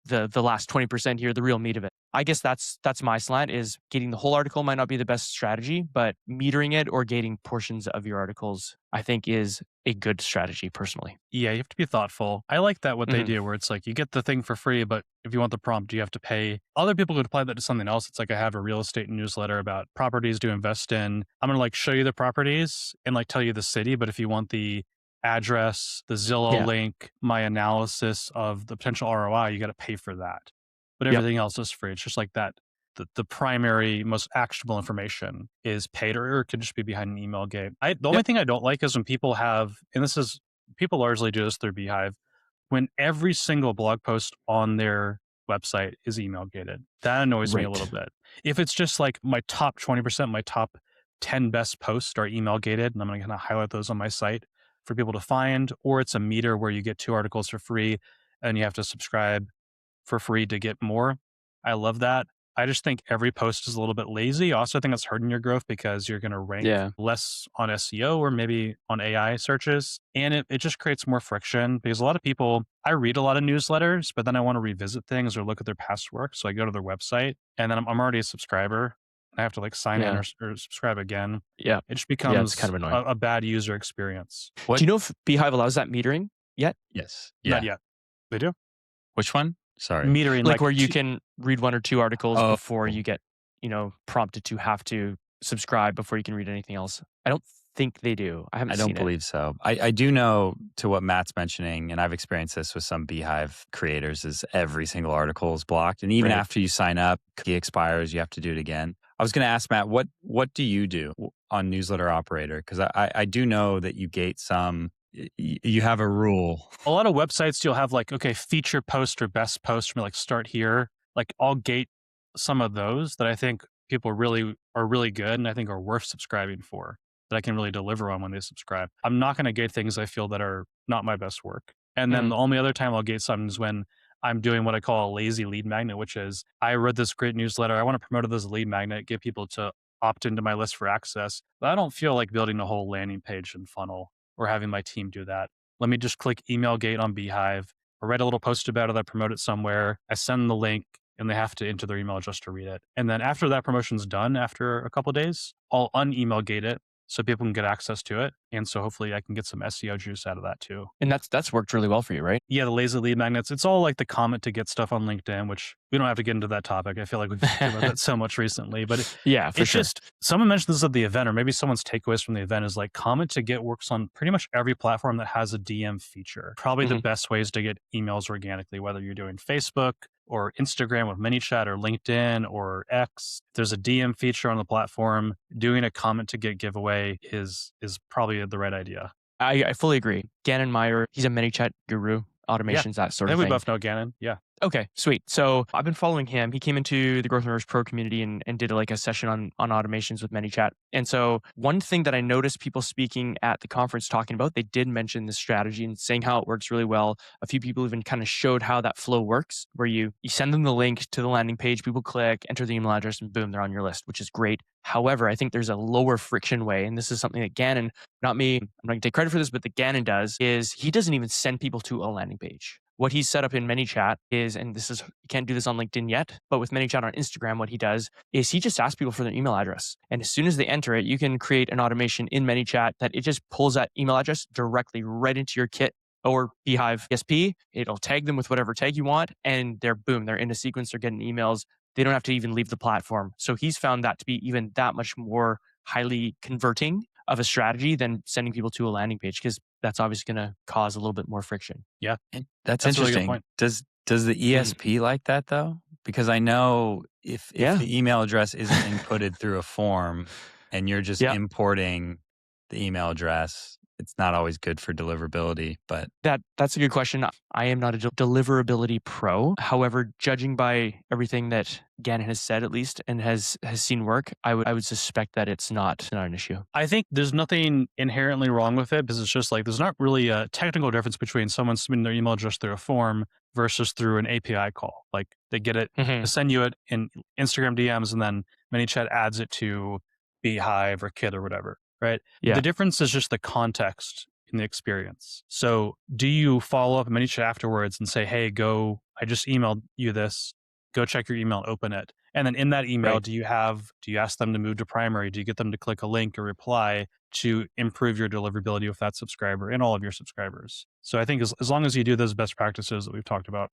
S3: the last 20% here, the real meat of it. I guess that's my slant is gating the whole article might not be the best strategy, but metering it or gating portions of your articles, I think is a good strategy personally.
S1: Yeah, you have to be thoughtful. I like that what they
S3: Mhm.
S1: do where it's like you get the thing for free, but if you want the prompt, you have to pay. Other people could apply that to something else. It's like I have a real estate newsletter about properties to invest in. I'm going to like show you the properties and like tell you the city, but if you want the address, the Zillow
S3: Yeah.
S1: link, my analysis of the potential ROI, you got to pay for that. But
S3: Yep.
S1: everything else is free. It's just like that. The primary, most actionable information is paid or it could just be behind an email gate. The only
S3: Yep.
S1: thing I don't like is when people have, and this is people largely do this through Beehive, when every single blog post on their website is email gated. That annoys me a little
S3: Right.
S1: bit. If it's just like my top 20%, my top 10 best posts are email gated, and I'm going to kind of highlight those on my site for people to find, or it's a meter where you get 2 articles for free and you have to subscribe for free to get more. I love that. I just think every post is a little bit lazy. Also, I think that's hurting your growth because you're going to rank
S3: Yeah.
S1: less on SEO or maybe on AI searches. And it just creates more friction because a lot of people, I read a lot of newsletters, but then I want to revisit things or look at their past work. So I go to their website and then I'm already a subscriber. I have to like sign in
S3: Yeah.
S1: or subscribe again.
S3: Yeah.
S1: It just
S3: Yeah. It's
S1: becomes
S3: kind of annoying.
S1: a bad user experience.
S2: What?
S3: Do you know if Beehive allows that metering yet?
S2: Yes.
S1: Not
S2: Yeah.
S1: yet. They do?
S2: Which one? Sorry.
S1: Metering
S3: Like
S1: like
S3: where you can read 1 or 2 articles
S2: Oh.
S3: before you get, prompted to have to subscribe before you can read anything else. I don't think they do. I haven't
S2: I
S3: seen
S2: don't
S3: it.
S2: believe so. I do know to what Matt's mentioning, and I've experienced this with some Beehive creators, is every single article is blocked. And even
S3: Right.
S2: after you sign up, it expires, you have to do it again. I was going to ask Matt, what do you do on Newsletter Operator? Because I do know that you gate some, you have a rule.
S1: A lot of websites you'll have like, okay, feature post or best post from like start here. Like I'll gate some of those that I think people are really good and I think are worth subscribing for that I can really deliver on when they subscribe. I'm not going to gate things I feel that are not my best work. And then the only other time I'll gate something is when I'm doing what I call a lazy lead magnet, which is I read this great newsletter. I want to promote it as a lead magnet, get people to opt into my list for access. But I don't feel like building a whole landing page and funnel or having my team do that. Let me just click email gate on Beehive or write a little post about it. I promote it somewhere. I send the link and they have to enter their email address to read it. And then after that promotion's done, after a couple of days, I'll un-email gate it so people can get access to it. And so hopefully I can get some SEO juice out of that too.
S3: And that's worked really well for you, right?
S1: Yeah, the lazy lead magnets. It's all like the comment to get stuff on LinkedIn, which we don't have to get into that topic. I feel like we've talked about that so much recently. But
S3: Yeah, for
S1: it's
S3: sure.
S1: just, someone mentioned this at the event, or maybe someone's takeaways from the event is like comment to get works on pretty much every platform that has a DM feature. Probably the best ways to get emails organically, whether you're doing Facebook or Instagram with ManyChat or LinkedIn or X. If there's a DM feature on the platform, doing a comment to get giveaway is probably the right idea.
S3: I fully agree. Gannon Meyer, he's a ManyChat guru, automations, that
S1: I
S3: sort
S1: think
S3: of
S1: we
S3: thing.
S1: both know Gannon. Yeah.
S3: Okay, sweet. So I've been following him. He came into the Growth Nerds Pro community and did like a session on automations with ManyChat. And so one thing that I noticed people speaking at the conference talking about, they did mention this strategy and saying how it works really well. A few people even kind of showed how that flow works, where you send them the link to the landing page, people click, enter the email address, and boom, they're on your list, which is great. However, I think there's a lower friction way, and this is something that Gannon, not me, I'm not gonna take credit for this, but that Gannon does, is he doesn't even send people to a landing page. What he's set up in ManyChat is, and this is, you can't do this on LinkedIn yet, but with ManyChat on Instagram, what he does is he just asks people for their email address. And as soon as they enter it, you can create an automation in ManyChat that it just pulls that email address directly right into your Kit or Beehive ESP. It'll tag them with whatever tag you want, and they're boom, they're in a sequence, they're getting emails. They don't have to even leave the platform. So he's found that to be even that much more highly converting of a strategy than sending people to a landing page, because that's obviously going to cause a little bit more friction.
S1: Yeah,
S2: And
S1: that's a really good
S2: interesting.
S1: point.
S2: Does the ESP like that though? Because I know if
S3: Yeah.
S2: the email address isn't inputted through a form and you're just
S3: Yeah.
S2: importing the email address, it's not always good for deliverability. But
S3: That's a good question. I am not a deliverability pro. However, judging by everything that Gannon has said, at least, and has seen work, I would suspect that it's not an issue.
S1: I think there's nothing inherently wrong with it because it's just like there's not really a technical difference between someone submitting their email address through a form versus through an API call. Like they get it, they send you it in Instagram DMs, and then ManyChat adds it to Beehive or Kit or whatever, right?
S3: Yeah.
S1: The difference is just the context in the experience. So do you follow up ManyChat afterwards and say, hey, I just emailed you this, go check your email and open it. And then in that email,
S3: Right.
S1: do you ask them to move to primary? Do you get them to click a link or reply to improve your deliverability with that subscriber and all of your subscribers? So I think as long as you do those best practices that we've talked about,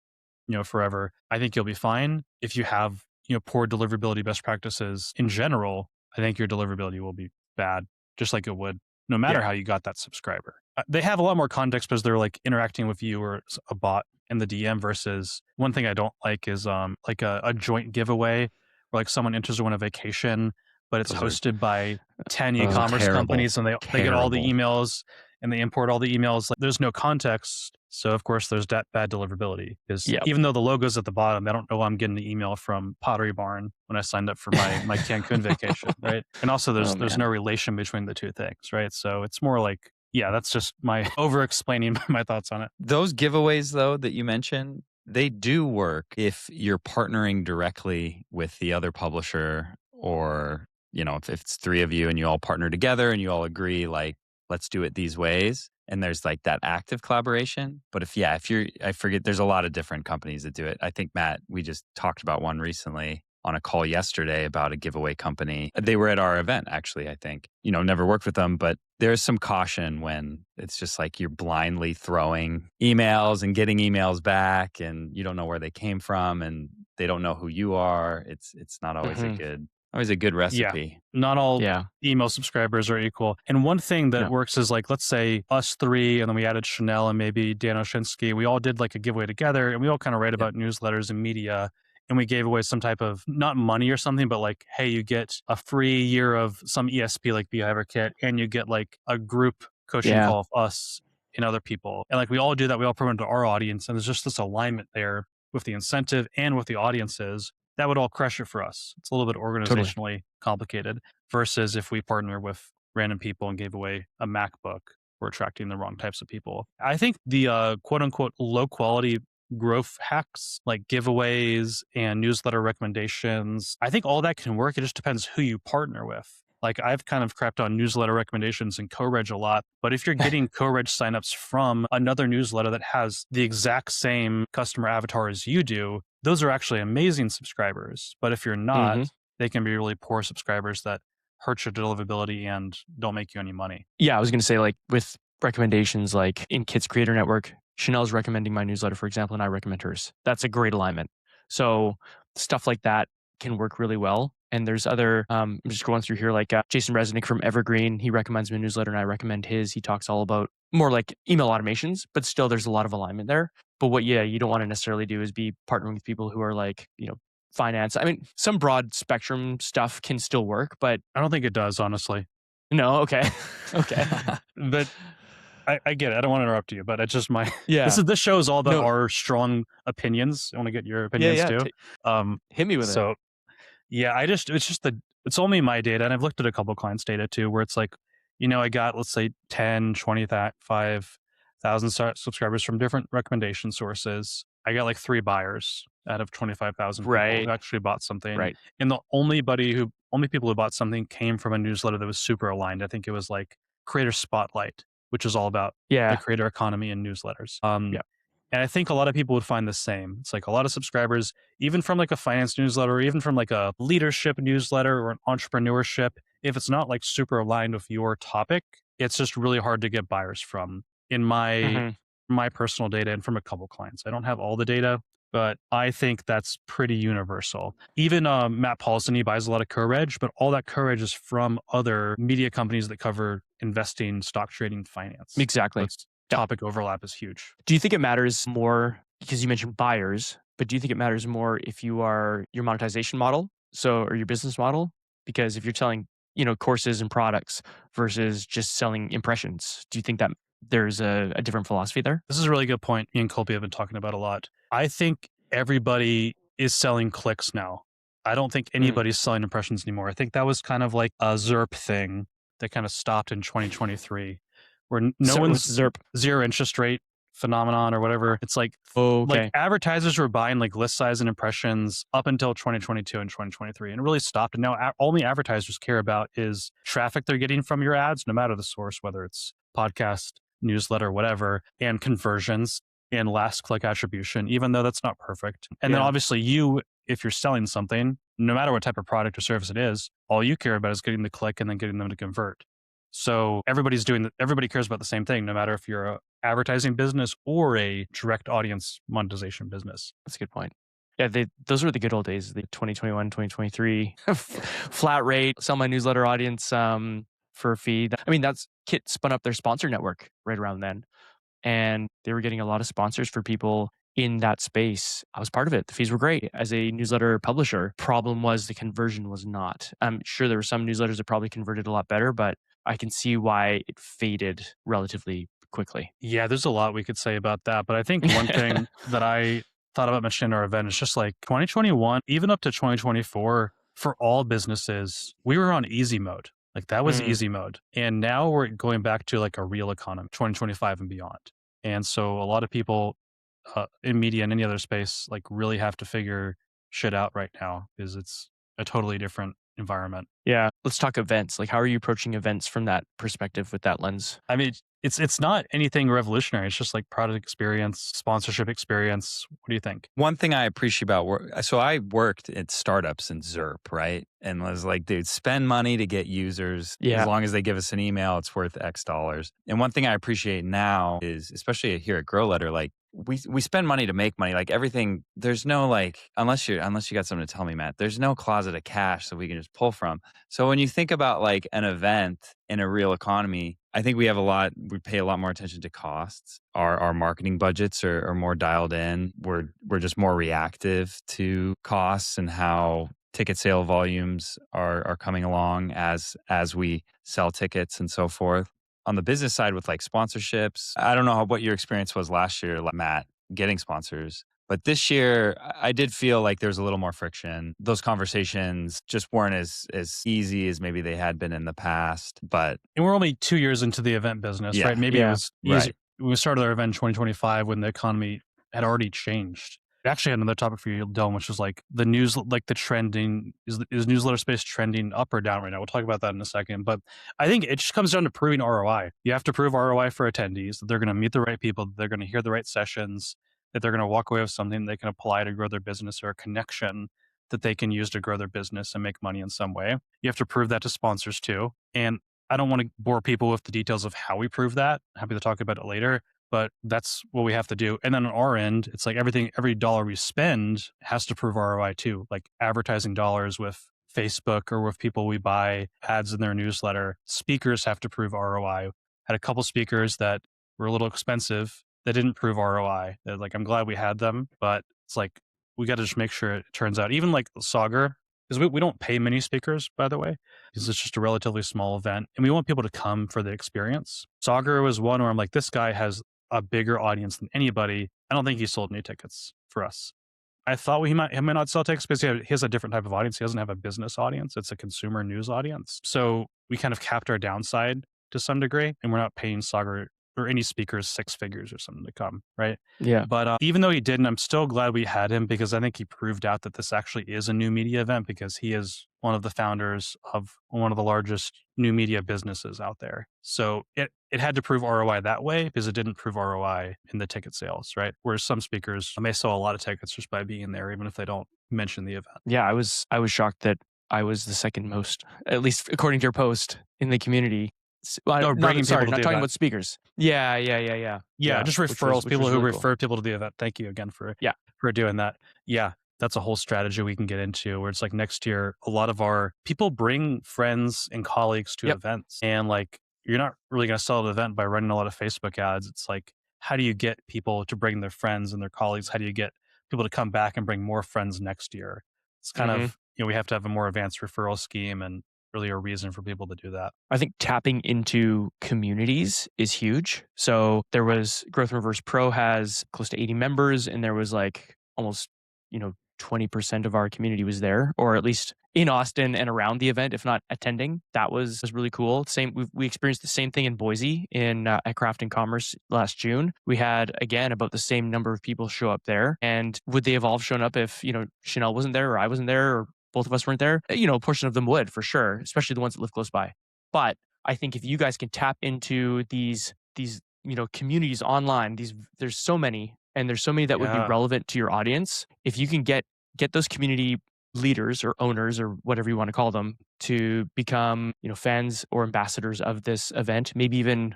S1: forever, I think you'll be fine. If you have, poor deliverability best practices in general, I think your deliverability will be bad, just like it would no matter how you got that subscriber. They have a lot more context because they're like interacting with you or a bot in the DM versus one thing I don't like is like a joint giveaway where like someone enters to win a vacation, but it's
S2: Those are-
S1: hosted by 10
S3: Oh,
S1: e-commerce
S2: terrible.
S1: companies and they get all the
S2: Terrible.
S1: emails and they import all the emails. Like, there's no context. So of course there's that bad deliverability because
S3: Yep.
S1: even though the logo's at the bottom, they don't know I'm getting the email from Pottery Barn when I signed up for my Cancun vacation, right? And also there's
S3: man.
S1: no relation between the two things, right? So it's more like, yeah, that's just my over explaining my thoughts on it.
S2: Those giveaways, though, that you mentioned, they do work if you're partnering directly with the other publisher or, if it's three of you and you all partner together and you all agree, like, let's do it these ways. And there's like that active collaboration. But I forget, there's a lot of different companies that do it. I think, Matt, we just talked about one recently on a call yesterday about a giveaway company. They were at our event, actually, I think. Never worked with them, but there's some caution when it's just like you're blindly throwing emails and getting emails back and you don't know where they came from and they don't know who you are. It's not always a good recipe.
S1: Not all
S3: Yeah.
S1: email subscribers are equal. And one thing that
S3: No.
S1: works is like, let's say us three, and then we added Chanel and maybe Dan Oshinsky. We all did like a giveaway together and we all kind of write about newsletters and media. And we gave away some type of, not money or something, but like, hey, you get a free year of some ESP like Beehive or Kit, and you get like a group coaching call of us and other people. And like we all do that, we all promote to our audience. And there's just this alignment there with the incentive and with the audiences that would all crush it for us. It's a little bit organizationally complicated versus if we partner with random people and gave away a MacBook, we're attracting the wrong types of people. I think the quote unquote low quality growth hacks like giveaways and newsletter recommendations, I think all that can work. It just depends who you partner with. Like I've kind of crapped on newsletter recommendations and co-reg a lot, but if you're getting co-reg signups from another newsletter that has the exact same customer avatar as you do, those are actually amazing subscribers. But if you're not, they can be really poor subscribers that hurt your deliverability and don't make you any money.
S3: Yeah, I was going to say, like, with recommendations, like in Kit's Creator Network, Chanel's recommending my newsletter, for example, and I recommend hers. That's a great alignment. So stuff like that can work really well. And there's other, I'm just going through here, like Jason Resnick from Evergreen. He recommends my newsletter and I recommend his. He talks all about more like email automations, but still there's a lot of alignment there. But what, you don't want to necessarily do is be partnering with people who are like, finance. I mean, some broad spectrum stuff can still work, but
S1: I don't think it does, honestly.
S3: no. Okay. Okay.
S1: But I get it. I don't want to interrupt you, but it's just my
S3: Yeah.
S1: this show is all about
S3: No.
S1: our strong opinions. I want to get your
S3: Yeah,
S1: opinions
S3: yeah.
S1: too. Um,
S3: Hit me with it.
S1: so yeah, it's just it's only my data, and I've looked at a couple clients' data too, where it's like, I got, let's say 10, 20, 5,000 subscribers from different recommendation sources. I got like 3 buyers out of 25,000 people who
S3: Right.
S1: actually bought something.
S3: Right.
S1: And the only people who bought something came from a newsletter that was super aligned. I think it was like Creator Spotlight, which is all about the
S3: Yeah.
S1: creator economy and newsletters.
S3: Yeah.
S1: And I think a lot of people would find the same. It's like a lot of subscribers, even from like a finance newsletter, or even from like a leadership newsletter or an entrepreneurship, if it's not like super aligned with your topic, it's just really hard to get buyers from. In
S3: Hmm.
S1: my personal data and from a couple clients, I don't have all the data, but I think that's pretty universal. Even Matt Paulson, he buys a lot of courage, but all that courage is from other media companies that cover investing, stock trading, finance. So
S3: Exactly.
S1: it's
S3: Yeah.
S1: topic overlap is huge.
S3: Do you think it matters more because you mentioned buyers, but do you think it matters more if you are your monetization model, or your business model? Because if you're selling, courses and products versus just selling impressions, do you think that there's a different philosophy there?
S1: This is a really good point. Me and Kolby have been talking about a lot. I think everybody is selling clicks now. I don't think
S3: Mm.
S1: anybody's selling impressions anymore. I think that was kind of like a ZERP thing that kind of stopped in 2023, where no
S3: So what's
S1: one's
S3: ZERP?
S1: zero interest rate phenomenon or whatever. It's like
S3: Okay.
S1: advertisers were buying like list size and impressions up until 2022 and 2023, and it really stopped. And now all the advertisers care about is traffic they're getting from your ads, no matter the source, whether it's podcast, newsletter, whatever, and conversions and last click attribution, even though that's not perfect. And then
S3: Yeah.
S1: obviously if you're selling something, no matter what type of product or service it is, all you care about is getting the click and then getting them to convert. So everybody cares about the same thing, no matter if you're a advertising business or a direct audience monetization business.
S3: That's a good point. Yeah, those were the good old days, the 2021, 2023 flat rate, sell my newsletter audience for a fee. I mean, that's Kit spun up their sponsor network right around then. And they were getting a lot of sponsors for people in that space. I was part of it. The fees were great as a newsletter publisher. Problem was the conversion was not. I'm sure there were some newsletters that probably converted a lot better, but I can see why it faded relatively quickly.
S1: Yeah, there's a lot we could say about that. But I think one thing that I thought about mentioning in our event is just like 2021, even up to 2024, for all businesses, we were on easy mode. Like that was
S3: Mm,
S1: easy mode. And now we're going back to like a real economy, 2025 and beyond. And so a lot of people in media and any other space like really have to figure shit out right now because it's a totally different environment.
S3: yeah. Let's talk events. Like, how are you approaching events from that perspective with that lens?
S1: I mean, it's not anything revolutionary. It's just like product experience, sponsorship experience. What do you think?
S2: One thing I appreciate about work, so I worked at startups in ZERP, right? And was like, dude, spend money to get users. As
S3: Yeah.
S2: long as they give us an email, it's worth X dollars. And one thing I appreciate now is, especially here at Grow Letter, like we spend money to make money. Like everything, there's no like, unless you got something to tell me, Matt, there's no closet of cash that we can just pull from. So when you think about like an event in a real economy, I think we pay a lot more attention to costs. Our marketing budgets are more dialed in. We're just more reactive to costs and how ticket sale volumes are coming along as we sell tickets and so forth. On the business side with like sponsorships, I don't know what your experience was last year, like Matt, getting sponsors. But this year, I did feel like there was a little more friction. Those conversations just weren't as easy as maybe they had been in the past. But
S1: And we're only 2 years into the event business, right?
S2: yeah,
S1: Maybe it
S3: Yeah.
S1: was easy.
S2: right.
S1: We started our event in 2025 when the economy had already changed. I actually had another topic for you, Dylan, which was like the news, like the trending. Is newsletter space trending up or down right now? We'll talk about that in a second. But I think it just comes down to proving ROI. You have to prove ROI for attendees, that they're going to meet the right people, that they're going to hear the right sessions, that they're going to walk away with something they can apply to grow their business or a connection that they can use to grow their business and make money in some way. You have to prove that to sponsors too. And I don't want to bore people with the details of how we prove that. Happy to talk about it later, but that's what we have to do. And then on our end, it's like every dollar we spend has to prove ROI too, like advertising dollars with Facebook or with people we buy ads in their newsletter. Speakers have to prove ROI. Had a couple speakers that were a little expensive that didn't prove ROI. Like, I'm glad we had them, but it's like, we got to just make sure it turns out. Even like Sauger, because we don't pay many speakers, by the way, because it's just a relatively small event. And we want people to come for the experience. Sagar was one where I'm like, this guy has a bigger audience than anybody. I don't think he sold any tickets for us. I thought he might not sell tickets because he has a different type of audience. He doesn't have a business audience. It's a consumer news audience. So we kind of capped our downside to some degree, and we're not paying Sagar or any speakers 6 figures or something to come, right?
S3: Yeah.
S1: But even though he didn't, I'm still glad we had him because I think he proved out that this actually is a new media event because he is one of the founders of one of the largest new media businesses out there. So it had to prove ROI that way because it didn't prove ROI in the ticket sales, right? Whereas some speakers may sell a lot of tickets just by being there, even if they don't mention the event.
S3: Yeah, I was shocked that I was the second most, at least according to your post in the community.
S1: No, bringing people to
S3: not
S1: the
S3: talking
S1: event.
S3: about speakers. Yeah.
S1: Yeah, just
S3: which
S1: referrals,
S3: which
S1: people
S3: was
S1: who
S3: really cool.
S1: refer people to the event. Thank you again
S3: Yeah.
S1: for doing that. Yeah, that's a whole strategy we can get into where it's like next year, a lot of our people bring friends and colleagues to
S3: Yep.
S1: events. And like, you're not really going to sell an event by running a lot of Facebook ads. It's like, how do you get people to bring their friends and their colleagues? How do you get people to come back and bring more friends next year? It's kind
S3: Mhm.
S1: of, we have to have a more advanced referral scheme and really a reason for people to do that.
S3: I think tapping into communities is huge. So there was Growth Reverse Pro has close to 80 members, and there was like almost, 20% of our community was there, or at least in Austin and around the event, if not attending. That was really cool. Same, we experienced the same thing in Boise at Craft and Commerce last June. We had again about the same number of people show up there. And would they have all shown up if Chanel wasn't there or I wasn't there or both of us weren't there? A portion of them would for sure, especially the ones that live close by. But I think if you guys can tap into these communities online, there's so many, and there's so many that would be
S1: Yeah.
S3: relevant to your audience. If you can get those community leaders or owners or whatever you want to call them to become fans or ambassadors of this event, maybe even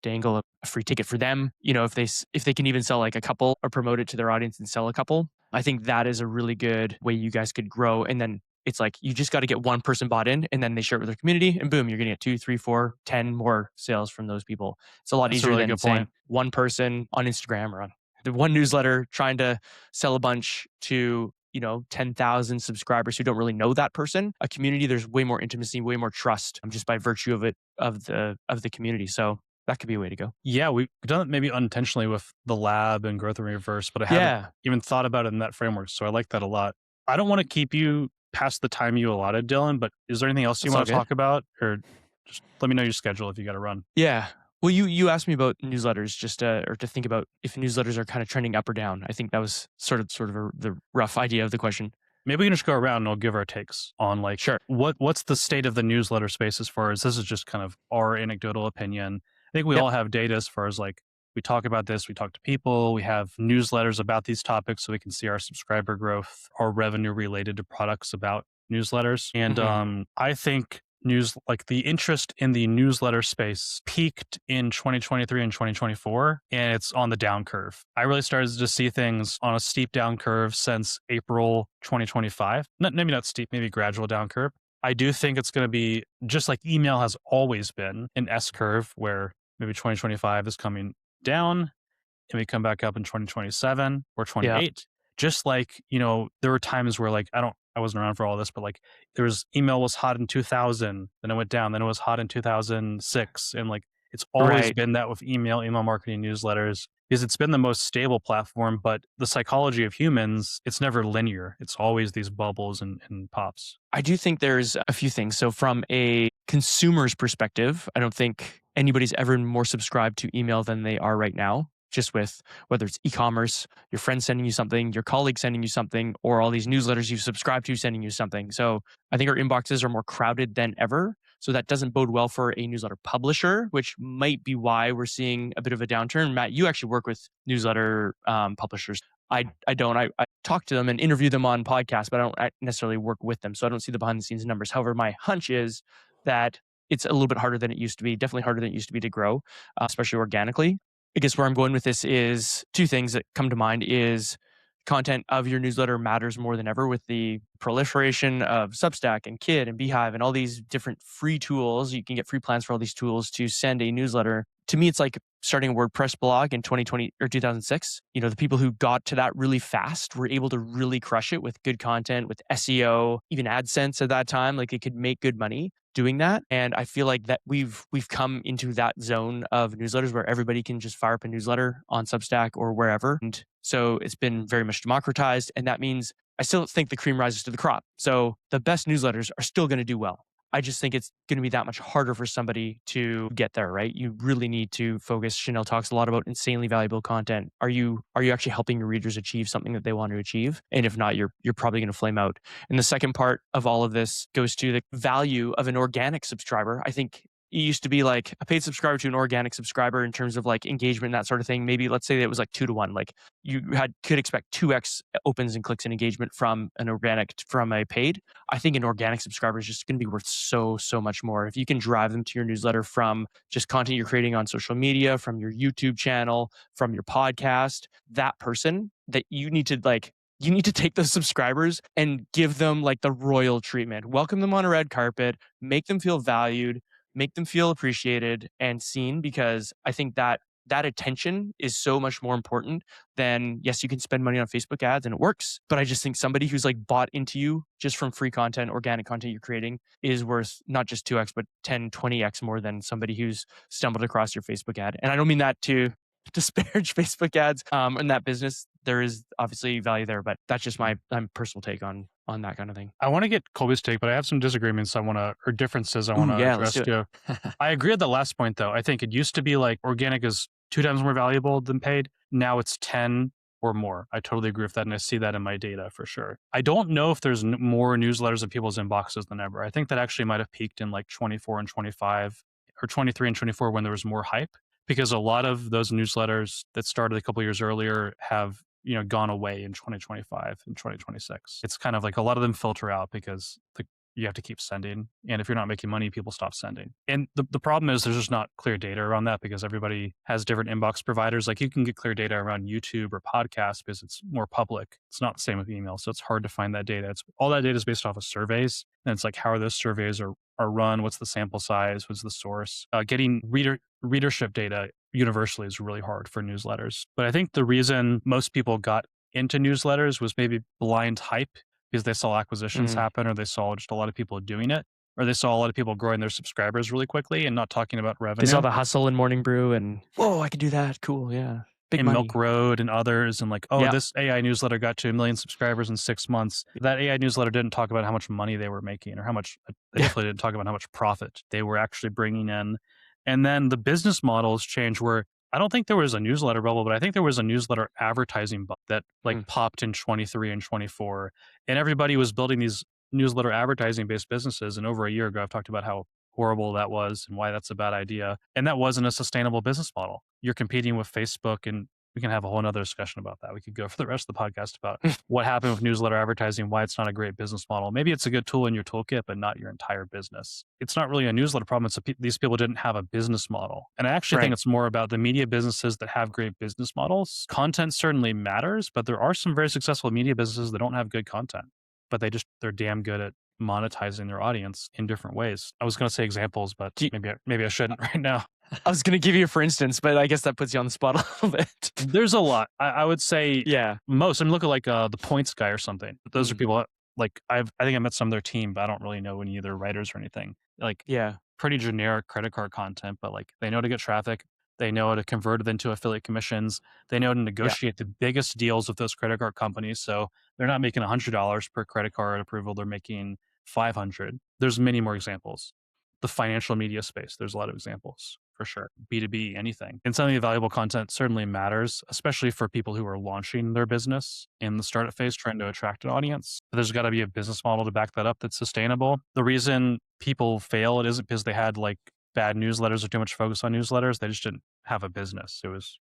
S3: dangle a free ticket for them, if they can even sell like a couple or promote it to their audience and sell a couple, I think that is a really good way you guys could grow. And then it's like you just got to get one person bought in, and then they share it with their community, and boom, you're gonna get 2, 3, 4, 10 more sales from those people. It's a lot
S1: That's a
S3: easier
S1: really
S3: than
S1: good
S3: saying
S1: point.
S3: one person on Instagram or on the one newsletter trying to sell a bunch to 10,000 subscribers who don't really know that person. A community, there's way more intimacy, way more trust, just by virtue of it, of the community. So that could be a way to go.
S1: Yeah, we've done it maybe unintentionally with the lab and growth and reverse, but I haven't
S3: Yeah,
S1: even thought about it in that framework. So I like that a lot. I don't want to keep you past the time you allotted, Dylan, but is there anything else you
S3: that's all
S1: want to
S3: good.
S1: talk about? Or just let me know your schedule if you got to run.
S3: Yeah. Well, you asked me about newsletters, just or to think about if newsletters are kind of trending up or down. I think that was sort of the rough idea of the question.
S1: Maybe we can just go around and we'll give our takes on like
S3: Sure.
S1: what's the state of the newsletter space as far as this is just kind of our anecdotal opinion. I think we
S3: Yep.
S1: all have data as far as like we talk about this, we talk to people, we have newsletters about these topics so we can see our subscriber growth, our revenue related to products about newsletters. And
S3: Mhm.
S1: I think the interest in the newsletter space peaked in 2023 and 2024, and it's on the down curve. I really started to see things on a steep down curve since April 2025. Maybe not steep, maybe gradual down curve. I do think it's going to be just like email has always been an S curve where maybe 2025 is coming down and we come back up in 2027 or
S3: Yeah.
S1: 28. Just like, there were times where like, I wasn't around for all this, but like there was email was hot in 2000, then it went down, then it was hot in 2006. And like, it's always
S3: Right.
S1: been that with email marketing newsletters because it's been the most stable platform, but the psychology of humans, it's never linear. It's always these bubbles and pops.
S3: I do think there's a few things. So from a consumer's perspective, I don't think anybody's ever more subscribed to email than they are right now. Just with whether it's e-commerce, your friend sending you something, your colleague sending you something, or all these newsletters you subscribe to sending you something. So I think our inboxes are more crowded than ever. So that doesn't bode well for a newsletter publisher, which might be why we're seeing a bit of a downturn. Matt, you actually work with newsletter publishers. I don't. I talk to them and interview them on podcasts, but I don't necessarily work with them. So I don't see the behind the scenes numbers. However, my hunch is that it's a little bit harder than it used to be, definitely harder than it used to be to grow, especially organically. I guess where I'm going with this is two things that come to mind is content of your newsletter matters more than ever with the proliferation of Substack and Kit and Beehive and all these different free tools. You can get free plans for all these tools to send a newsletter. To me, it's like starting a WordPress blog in 2020 or 2006. The people who got to that really fast were able to really crush it with good content, with SEO, even AdSense at that time. Like they could make good money doing that. And I feel like that we've come into that zone of newsletters where everybody can just fire up a newsletter on Substack or wherever. And so it's been very much democratized. And that means I still think the cream rises to the crop. So the best newsletters are still going to do well. I just think it's going to be that much harder for somebody to get there, right? You really need to focus. Chanel talks a lot about insanely valuable content. Are you actually helping your readers achieve something that they want to achieve? And if not, you're probably going to flame out. And the second part of all of this goes to the value of an organic subscriber. I think it used to be like a paid subscriber to an organic subscriber in terms of like engagement, that sort of thing. Maybe let's say it was like 2-to-1. Like you could expect 2x opens and clicks and engagement from an organic from a paid. I think an organic subscriber is just going to be worth so much more. If you can drive them to your newsletter from just content you're creating on social media, from your YouTube channel, from your podcast, that person that you need to take those subscribers and give them like the royal treatment. Welcome them on a red carpet, make them feel valued, make them feel appreciated and seen, because I think that attention is so much more important than, yes, you can spend money on Facebook ads and it works. But I just think somebody who's like bought into you just from free content, organic content you're creating is worth not just 2x, but 10, 20x more than somebody who's stumbled across your Facebook ad. And I don't mean that to disparage Facebook ads in that business. There is obviously value there, but that's just my personal take on that kind of thing.
S1: I want to get Kolby's take, but I have some disagreements or differences I want to address too. I agree at the last point though. I think it used to be like organic is 2 times more valuable than paid. Now it's 10 or more. I totally agree with that. And I see that in my data for sure. I don't know if there's more newsletters in people's inboxes than ever. I think that actually might have peaked in like 24 and 25 or 23 and 24 when there was more hype, because a lot of those newsletters that started a couple years earlier have gone away in 2025 and 2026. It's kind of like a lot of them filter out because you have to keep sending. And if you're not making money, people stop sending. And the problem is there's just not clear data around that because everybody has different inbox providers. Like you can get clear data around YouTube or podcasts because it's more public. It's not the same with email. So it's hard to find that data. All that data is based off of surveys. And it's like, how are those surveys are run? What's the sample size? What's the source? Getting readership data universally is really hard for newsletters. But I think the reason most people got into newsletters was maybe blind hype because they saw acquisitions happen, or they saw just a lot of people doing it, or they saw a lot of people growing their subscribers really quickly and not talking about revenue.
S3: They saw the hustle in Morning Brew and, whoa, I could do that. Cool. Yeah. Big money.
S1: Milk Road and others, and like, this AI newsletter got to 1 million subscribers in 6 months. That AI newsletter didn't talk about how much money they were making or how much, they definitely didn't talk about how much profit they were actually bringing in. And then the business models changed where I don't think there was a newsletter bubble, but I think there was a newsletter advertising bubble that popped in 23 and 24. And everybody was building these newsletter advertising based businesses. And over a year ago, I've talked about how horrible that was and why that's a bad idea. And that wasn't a sustainable business model. You're competing with Facebook, and we can have a whole nother discussion about that. We could go for the rest of the podcast about what happened with newsletter advertising, why it's not a great business model. Maybe it's a good tool in your toolkit, but not your entire business. It's not really a newsletter problem. It's these people didn't have a business model. And I actually think it's more about the media businesses that have great business models. Content certainly matters, but there are some very successful media businesses that don't have good content, but they're damn good at monetizing their audience in different ways. I was going to say examples, but maybe I shouldn't right now.
S3: I was going to give you a for instance, but I guess that puts you on the spot a little bit.
S1: There's a lot. I would say most. I'm looking like the Points guy or something. Those are people like I think I met some of their team, but I don't really know any of their writers or anything. Like pretty generic credit card content, but like they know to get traffic. They know how to convert it into affiliate commissions. They know to negotiate the biggest deals with those credit card companies. So they're not making $100 per credit card approval. They're making 500. There's many more examples. The financial media space, there's a lot of examples for sure. B2B, anything. And some of the valuable content certainly matters, especially for people who are launching their business in the startup phase, trying to attract an audience. But there's got to be a business model to back that up that's sustainable. The reason people fail, it isn't because they had like bad newsletters or too much focus on newsletters. They just didn't have a business.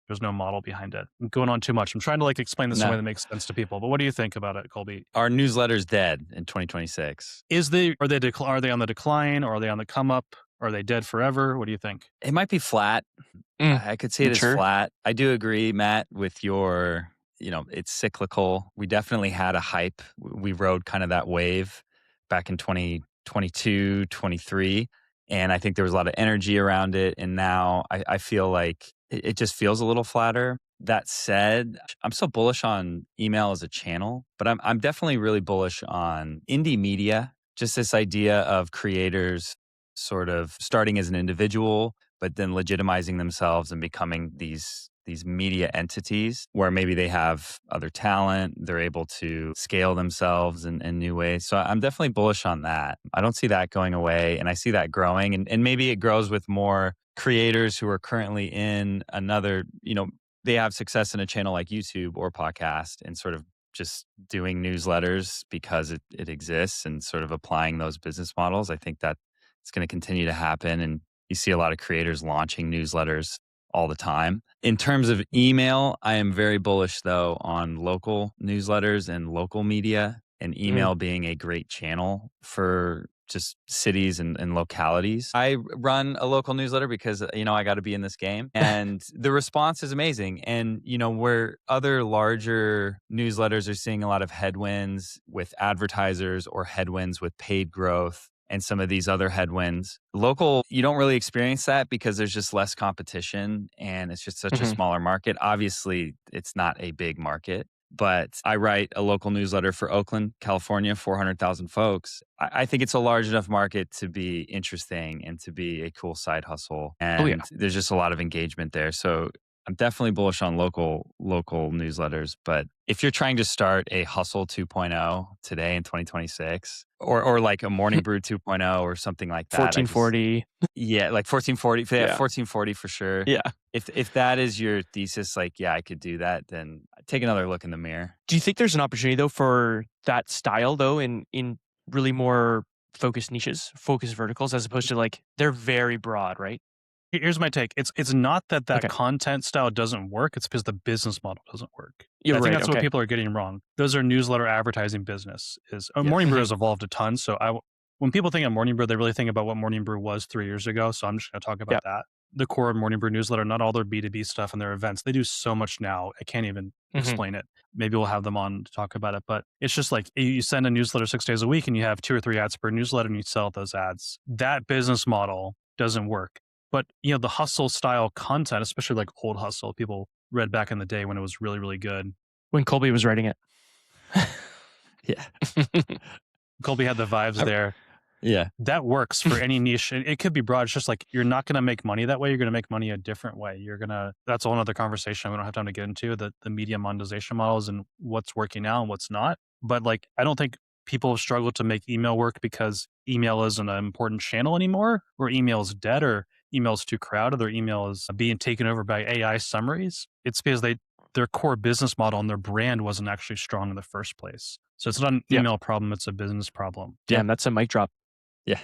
S1: There's no model behind it. I'm going on too much. I'm trying to explain this in a way that makes sense to people. But what do you think about it, Kolby?
S2: Our newsletter's dead in 2026.
S1: Are they on the decline, or are they on the come up? Or are they dead forever? What do you think?
S2: It might be flat. I could see it as flat. I do agree, Matt, with your it's cyclical. We definitely had a hype. We rode kind of that wave back in 2022, 23. And I think there was a lot of energy around it. And now I feel like it just feels a little flatter. That said, I'm so bullish on email as a channel, but I'm definitely really bullish on indie media. Just this idea of creators sort of starting as an individual, but then legitimizing themselves and becoming these media entities where maybe they have other talent, they're able to scale themselves in new ways. So I'm definitely bullish on that. I don't see that going away, and I see that growing, and maybe it grows with more creators who are currently in another, they have success in a channel like YouTube or podcast and sort of just doing newsletters because it exists and sort of applying those business models. I think that it's going to continue to happen. And you see a lot of creators launching newsletters all the time. In terms of email, I am very bullish though on local newsletters and local media, and email being a great channel for just cities and localities. I run a local newsletter because, I got to be in this game, and the response is amazing. And, where other larger newsletters are seeing a lot of headwinds with advertisers or headwinds with paid growth, and some of these other headwinds. Local, you don't really experience that because there's just less competition and it's just such a smaller market. Obviously, it's not a big market, but I write a local newsletter for Oakland, California, 400,000 folks. I think it's a large enough market to be interesting and to be a cool side hustle.
S3: Oh yeah.
S2: And there's just a lot of engagement there. So I'm definitely bullish on local newsletters, but if you're trying to start a hustle 2.0 today in 2026, or like a morning brew 2.0 or something like that,
S3: 1440.
S2: like 1440,
S3: Yeah.
S2: 1440 for sure.
S3: Yeah.
S2: If that is your thesis, like, yeah, I could do that, then take another look in the mirror.
S3: Do you think there's an opportunity though for that style though in really more focused niches, focused verticals, as opposed to like they're very broad, right?
S1: Here's my take. It's not that
S3: Okay.
S1: content style doesn't work. It's because the business model doesn't work.
S3: You're
S1: I think
S3: right.
S1: that's what
S3: Okay.
S1: people are getting wrong. Those are newsletter advertising business.
S2: Yeah.
S1: Morning Brew has evolved a ton. So when people think of Morning Brew, they really think about what Morning Brew was 3 years ago. So I'm just going to talk
S3: Yeah.
S1: about that. The core Morning Brew newsletter, not all their B2B stuff and their events. They do so much now. I can't even explain it. Maybe we'll have them on to talk about it. But it's just like you send a newsletter 6 days a week and you have 2 or 3 ads per newsletter and you sell those ads. That business model doesn't work. But the hustle style content, especially like old hustle, people read back in the day when it was really, really good.
S3: When Kolby was writing it.
S2: Yeah.
S1: Kolby had the vibes there.
S2: Yeah.
S1: That works for any niche. It could be broad. It's just like you're not going to make money that way. You're going to make money a different way. That's a whole other conversation we don't have time to get into, the media monetization models and what's working now and what's not. But like, I don't think people struggle to make email work because email isn't an important channel anymore, or email is dead, or email is too crowded, or email is being taken over by AI summaries. It's because their core business model and their brand wasn't actually strong in the first place. So it's not an email problem, it's a business problem.
S3: Damn, that's a mic drop.
S2: Yeah.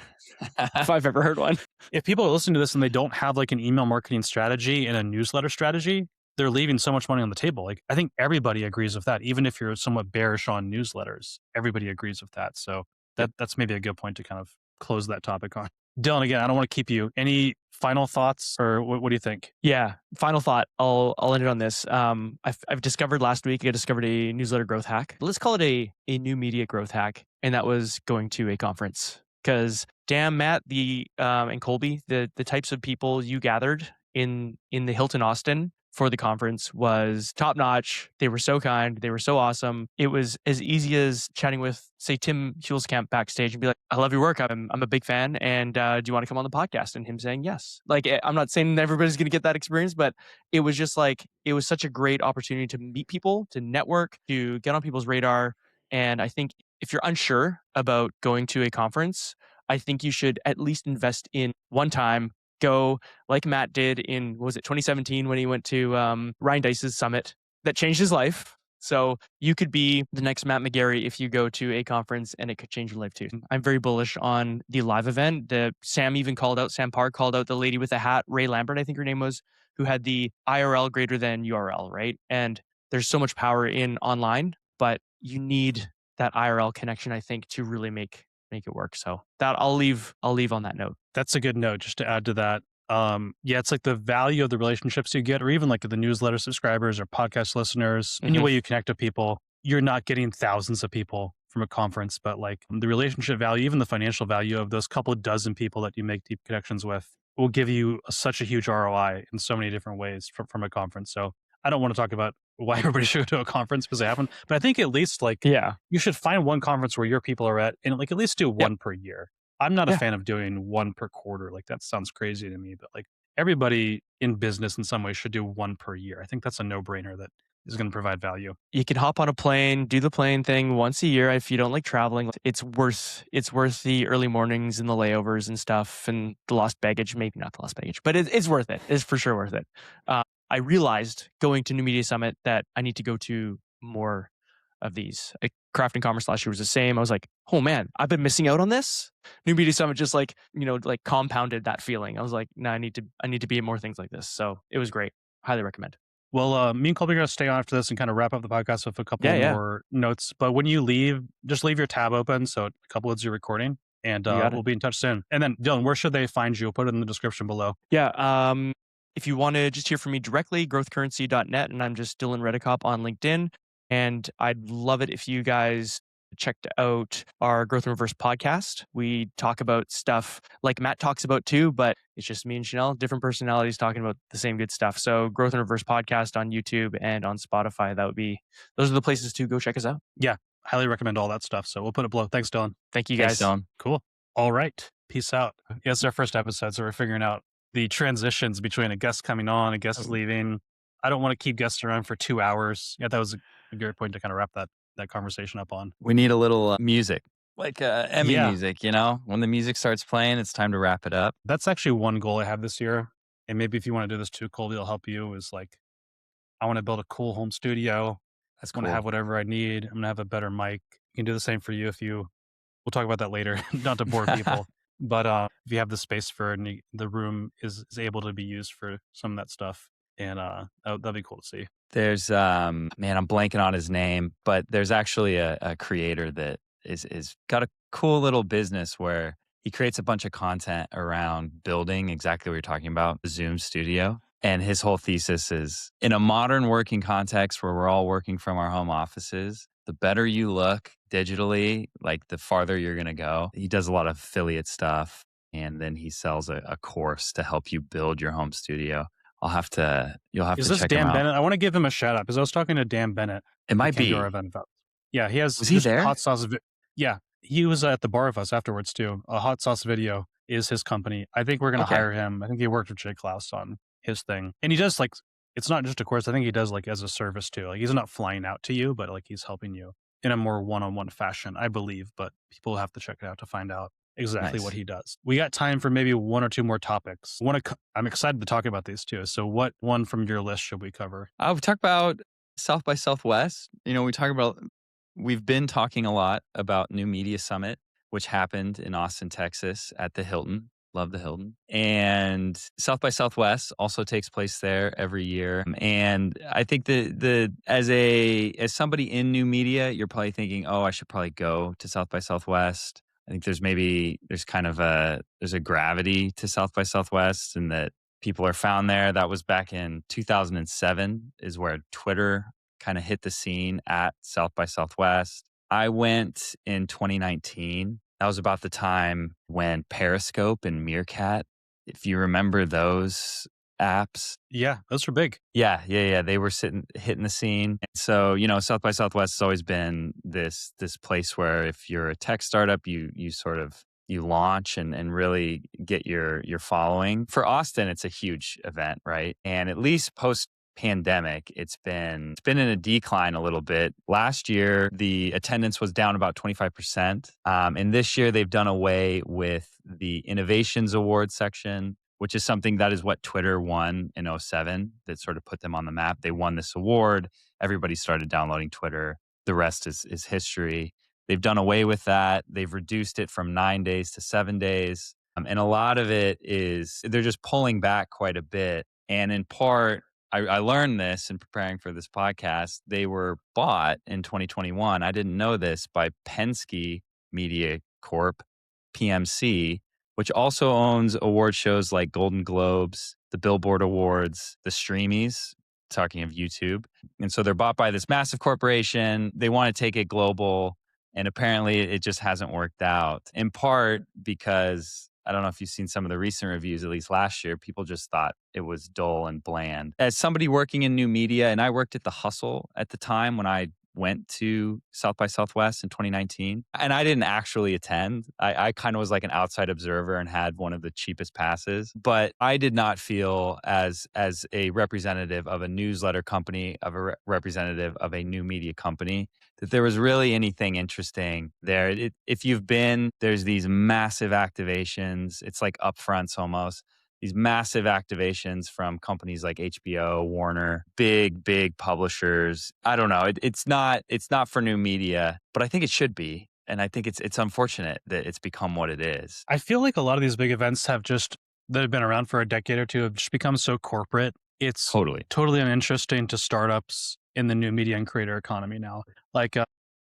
S3: If I've ever heard one.
S1: If people are listening to this and they don't have like an email marketing strategy and a newsletter strategy, they're leaving so much money on the table. Like, I think everybody agrees with that. Even if you're somewhat bearish on newsletters, everybody agrees with that. So that's maybe a good point to kind of close that topic on. Dylan, again, I don't want to keep you. Any final thoughts, or what do you think?
S3: Yeah. Final thought. I'll end it on this. I've discovered last week, I discovered a newsletter growth hack. Let's call it a new media growth hack. And that was going to a conference. Because damn, Matt, and Kolby, the types of people you gathered in the Hilton Austin for the conference was top notch. They were so kind. They were so awesome. It was as easy as chatting with, say, Tim Hulskamp backstage and be like, I love your work. I'm a big fan. And do you want to come on the podcast? And him saying yes. Like, I'm not saying everybody's going to get that experience, but it was just like, it was such a great opportunity to meet people, to network, to get on people's radar. And I think if you're unsure about going to a conference, I think you should at least invest in one time. Go like Matt did in, was it 2017 when he went to Ryan Dice's summit that changed his life. So you could be the next Matt McGarry if you go to a conference, and it could change your life too. I'm very bullish on the live event. Sam Parr called out the lady with the hat, Ray Lambert, I think her name was, who had the IRL greater than URL, right? And there's so much power in online, but you need that IRL connection, I think, to really make it work. So that I'll leave on that note.
S1: That's a good note. Just to add to that, Yeah, it's like the value of the relationships you get, or even like the newsletter subscribers or podcast listeners, any
S3: Hmm.
S1: way you connect with people, you're not getting thousands of people from a conference, but like the relationship value, even the financial value of those couple of dozen people that you make deep connections with will give you such a huge ROI in so many different ways from a conference. So I don't want to talk about why everybody should go to a conference because they haven't, but I think at least like
S3: Yeah.
S1: you should find one conference where your people are at and like at least do
S3: Yep.
S1: one per year. I'm not a
S3: Yeah.
S1: fan of doing one per quarter. Like that sounds crazy to me, but like everybody in business in some way should do one per year. I think that's a no-brainer that is going to provide value.
S3: You can hop on a plane, do the plane thing once a year if you don't like traveling. It's worth the early mornings and the layovers and stuff and the lost baggage. Maybe not the lost baggage, but it's worth it. It's for sure worth it. I realized going to New Media Summit that I need to go to more of these. Craft and Commerce last year was the same. I was like, oh man, I've been missing out on this. New Media Summit just like, like compounded that feeling. I was like, no, I need to be at more things like this. So it was great. Highly recommend.
S1: Well, me and Colby are going to stay on after this and kind of wrap up the podcast with a couple
S3: Yeah, yeah.
S1: more notes. But when you leave, just leave your tab open so it uploads your recording, and
S3: You got
S1: we'll
S3: it.
S1: be in touch soon. And then, Dylan, where should they find you? We'll put it in the description below.
S3: Yeah. If you want to just hear from me directly, growthcurrency.net, and I'm just Dylan Redekop on LinkedIn. And I'd love it if you guys checked out our Growth in Reverse podcast. We talk about stuff like Matt talks about too, but it's just me and Chanel, different personalities talking about the same good stuff. So Growth in Reverse podcast on YouTube and on Spotify. Those are the places to go check us out.
S1: Yeah, highly recommend all that stuff. So we'll put it below. Thanks, Dylan.
S3: Thank you
S2: Thanks,
S3: guys.
S2: Dylan.
S1: Cool. All right. Peace out. Yeah, it's our first episode, so we're figuring out the transitions between a guest coming on, a guest leaving. I don't want to keep guests around for 2 hours. Yeah, that was a great point to kind of wrap that conversation up on.
S2: We need a little music, like Emmy
S1: Yeah,
S2: music, When the music starts playing, it's time to wrap it up.
S1: that's actually one goal I have this year. And maybe if you want to do this too, Colby will help you. Is like I want to build a cool home studio.
S2: That's
S1: I want to have
S2: cool.
S1: whatever I need. I'm gonna have a better mic. You can do the same for you if you. We'll talk about that later, not to bore people. But if you have the space for it and the room is able to be used for some of that stuff, and that'd be cool to see.
S2: There's man, I'm blanking on his name, but there's actually a creator that is got a cool little business where he creates a bunch of content around building exactly what you're talking about, the Zoom studio. And his whole thesis is in a modern working context where we're all working from our home offices, the better you look digitally, like the farther you're going to go. He does a lot of affiliate stuff and then he sells a course to help you build your home studio. You'll have
S1: Is
S2: to
S1: this
S2: check him
S1: Dan
S2: out.
S1: Bennett? I want to give him a shout out because I was talking to Dan Bennett.
S2: It
S1: He
S2: might
S1: came to our
S2: be.
S1: event about. Yeah, he has
S2: Was he
S1: just
S2: there?
S1: hot sauce. Yeah, he was at the bar with us afterwards too. A hot sauce video is his company. I think we're gonna
S2: Okay.
S1: hire him. I think he worked with Jay Klaus on his thing, and he does like it's not just a course. I think he does like as a service too. Like he's not flying out to you, but like he's helping you in a more one-on-one fashion, I believe. But people have to check it out to find out exactly what
S2: Nice.
S1: he does. We got time for maybe one or two more topics. I'm excited to talk about these too. So, what one from your list should we cover?
S2: We talk about South by Southwest. We've been talking a lot about New Media Summit, which happened in Austin, Texas at the Hilton. Love the Hilton. And South by Southwest also takes place there every year. And I think the as somebody in new media, you're probably thinking, oh, I should probably go to South by Southwest. I think there's kind of there's a gravity to South by Southwest and that people are found there. That was back in 2007 is where Twitter kind of hit the scene at South by Southwest. I went in 2019. That was about the time when Periscope and Meerkat, if you remember those apps.
S1: Yeah, those were big.
S2: Yeah. They were hitting the scene. And so, South by Southwest has always been this place where if you're a tech startup, you sort of you launch and really get your following. For Austin, it's a huge event, right? And at least post pandemic, it's been in a decline a little bit. Last year, the attendance was down about 25%. And this year, they've done away with the Innovations Award section, which is something that is what Twitter won in 2007 that sort of put them on the map. They won this award. Everybody started downloading Twitter. The rest is history. They've done away with that. They've reduced it from 9 days to 7 days. And a lot of it is they're just pulling back quite a bit. And in part, I learned this in preparing for this podcast. They were bought in 2021. I didn't know this by Penske Media Corp, PMC, which also owns award shows like Golden Globes, the Billboard Awards, the Streamies, talking of YouTube. And so they're bought by this massive corporation. They want to take it global. And apparently it just hasn't worked out, in part because I don't know if you've seen some of the recent reviews, at least last year, people just thought it was dull and bland. As somebody working in new media, and I worked at The Hustle at the time when I went to South by Southwest in 2019, and I didn't actually attend. I kind of was like an outside observer and had one of the cheapest passes, but I did not feel as a representative of a newsletter company, of a representative of a new media company, that there was really anything interesting there. If you've been, there's these massive activations. It's like upfronts almost. These massive activations from companies like HBO, Warner, big publishers. I don't know. It's not for new media, but I think it should be. And I think it's unfortunate that it's become what it is.
S1: I feel like a lot of these big events that have been around for a decade or two have just become so corporate. It's
S2: Totally.
S1: totally uninteresting to startups in the new media and creator economy now. Like,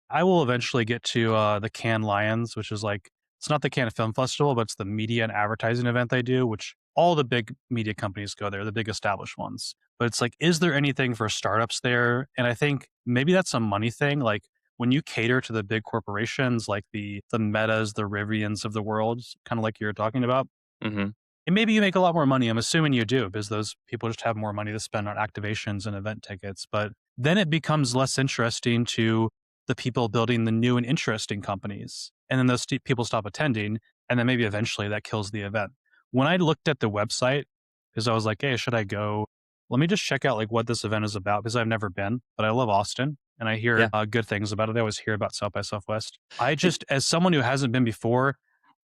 S1: I will eventually get to the Cannes Lions, which is like, it's not the Cannes Film Festival, but it's the media and advertising event they do, which all the big media companies go there, the big established ones. But it's like, is there anything for startups there? And I think maybe that's a money thing. Like, when you cater to the big corporations like the Metas, the Rivians of the world, kind of like you're talking about,
S2: Hmm.
S1: and maybe you make a lot more money. I'm assuming you do because those people just have more money to spend on activations and event tickets. But then it becomes less interesting to the people building the new and interesting companies. And then those people stop attending. And then maybe eventually that kills the event. When I looked at the website, because I was like, hey, should I go? Let me just check out like what this event is about because I've never been, but I love Austin and I hear
S2: Yeah.
S1: good things about it. I always hear about South by Southwest. I
S2: It-
S1: just, as someone who hasn't been before,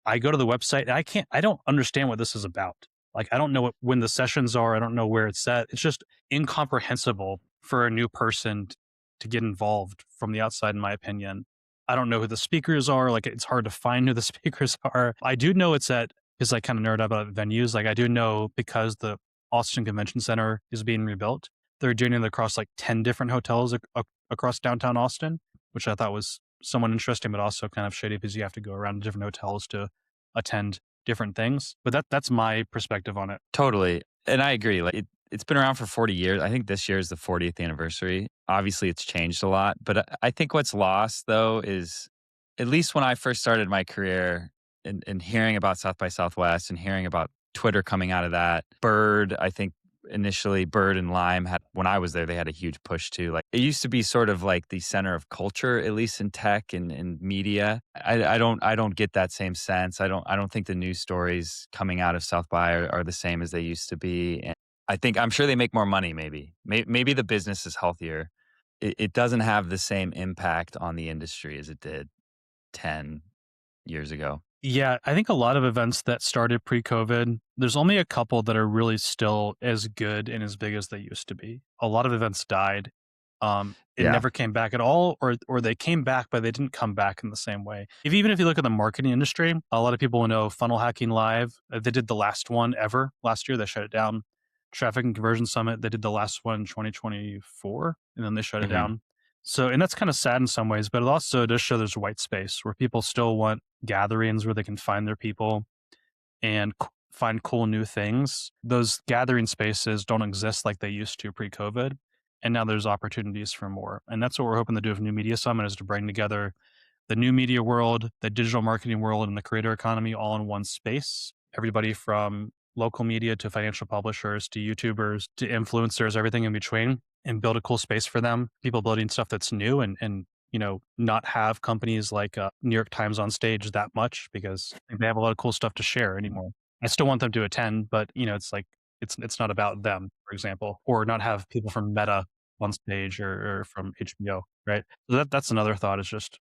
S1: I go to the website and I don't understand what this is about. Like, I don't know when the sessions are. I don't know where it's at. It's just incomprehensible for a new person to get involved from the outside, in my opinion. I don't know who the speakers are. Like, it's hard to find who the speakers are. I do know it's at, because I kind of nerd out about venues. Like, I do know because the Austin Convention Center is being rebuilt, they're doing it across like 10 different hotels across downtown Austin, which I thought was somewhat interesting, but also kind of shady because you have to go around to different hotels to attend different things. But that's my perspective on it.
S2: Totally. And I agree. Like it's been around for 40 years. I think this year is the 40th anniversary. Obviously, it's changed a lot. But I think what's lost, though, is at least when I first started my career and hearing about South by Southwest and hearing about Twitter coming out of that, Bird, I think initially Bird and Lime had, when I was there, they had a huge push too. Like it used to be sort of like the center of culture, at least in tech and media. I don't get that same sense. I don't think the news stories coming out of South by are the same as they used to be. And I'm sure they make more money. Maybe the business is healthier. It doesn't have the same impact on the industry as it did 10 years ago.
S1: Yeah, I think a lot of events that started pre-COVID, there's only a couple that are really still as good and as big as they used to be. A lot of events died. It
S2: Yeah.
S1: never came back at all, or they came back, but they didn't come back in the same way. Even if you look at the marketing industry, a lot of people know Funnel Hacking Live. They did the last one ever last year. They shut it down. Traffic and Conversion Summit. They did the last one in 2024, and then they shut it
S2: Hmm.
S1: down. So, and that's kind of sad in some ways, but it also does show there's white space where people still want gatherings where they can find their people and find cool new things. Those gathering spaces don't exist like they used to pre-COVID. And now there's opportunities for more. And that's what we're hoping to do with New Media Summit is to bring together the new media world, the digital marketing world, and the creator economy all in one space. Everybody from local media to financial publishers to YouTubers to influencers, everything in between, and build a cool space for them. People building stuff that's new and not have companies like New York Times on stage that much because I think they have a lot of cool stuff to share anymore. I still want them to attend, but it's like it's not about them, for example, or not have people from Meta on stage or from HBO, right? So that's another thought. Is just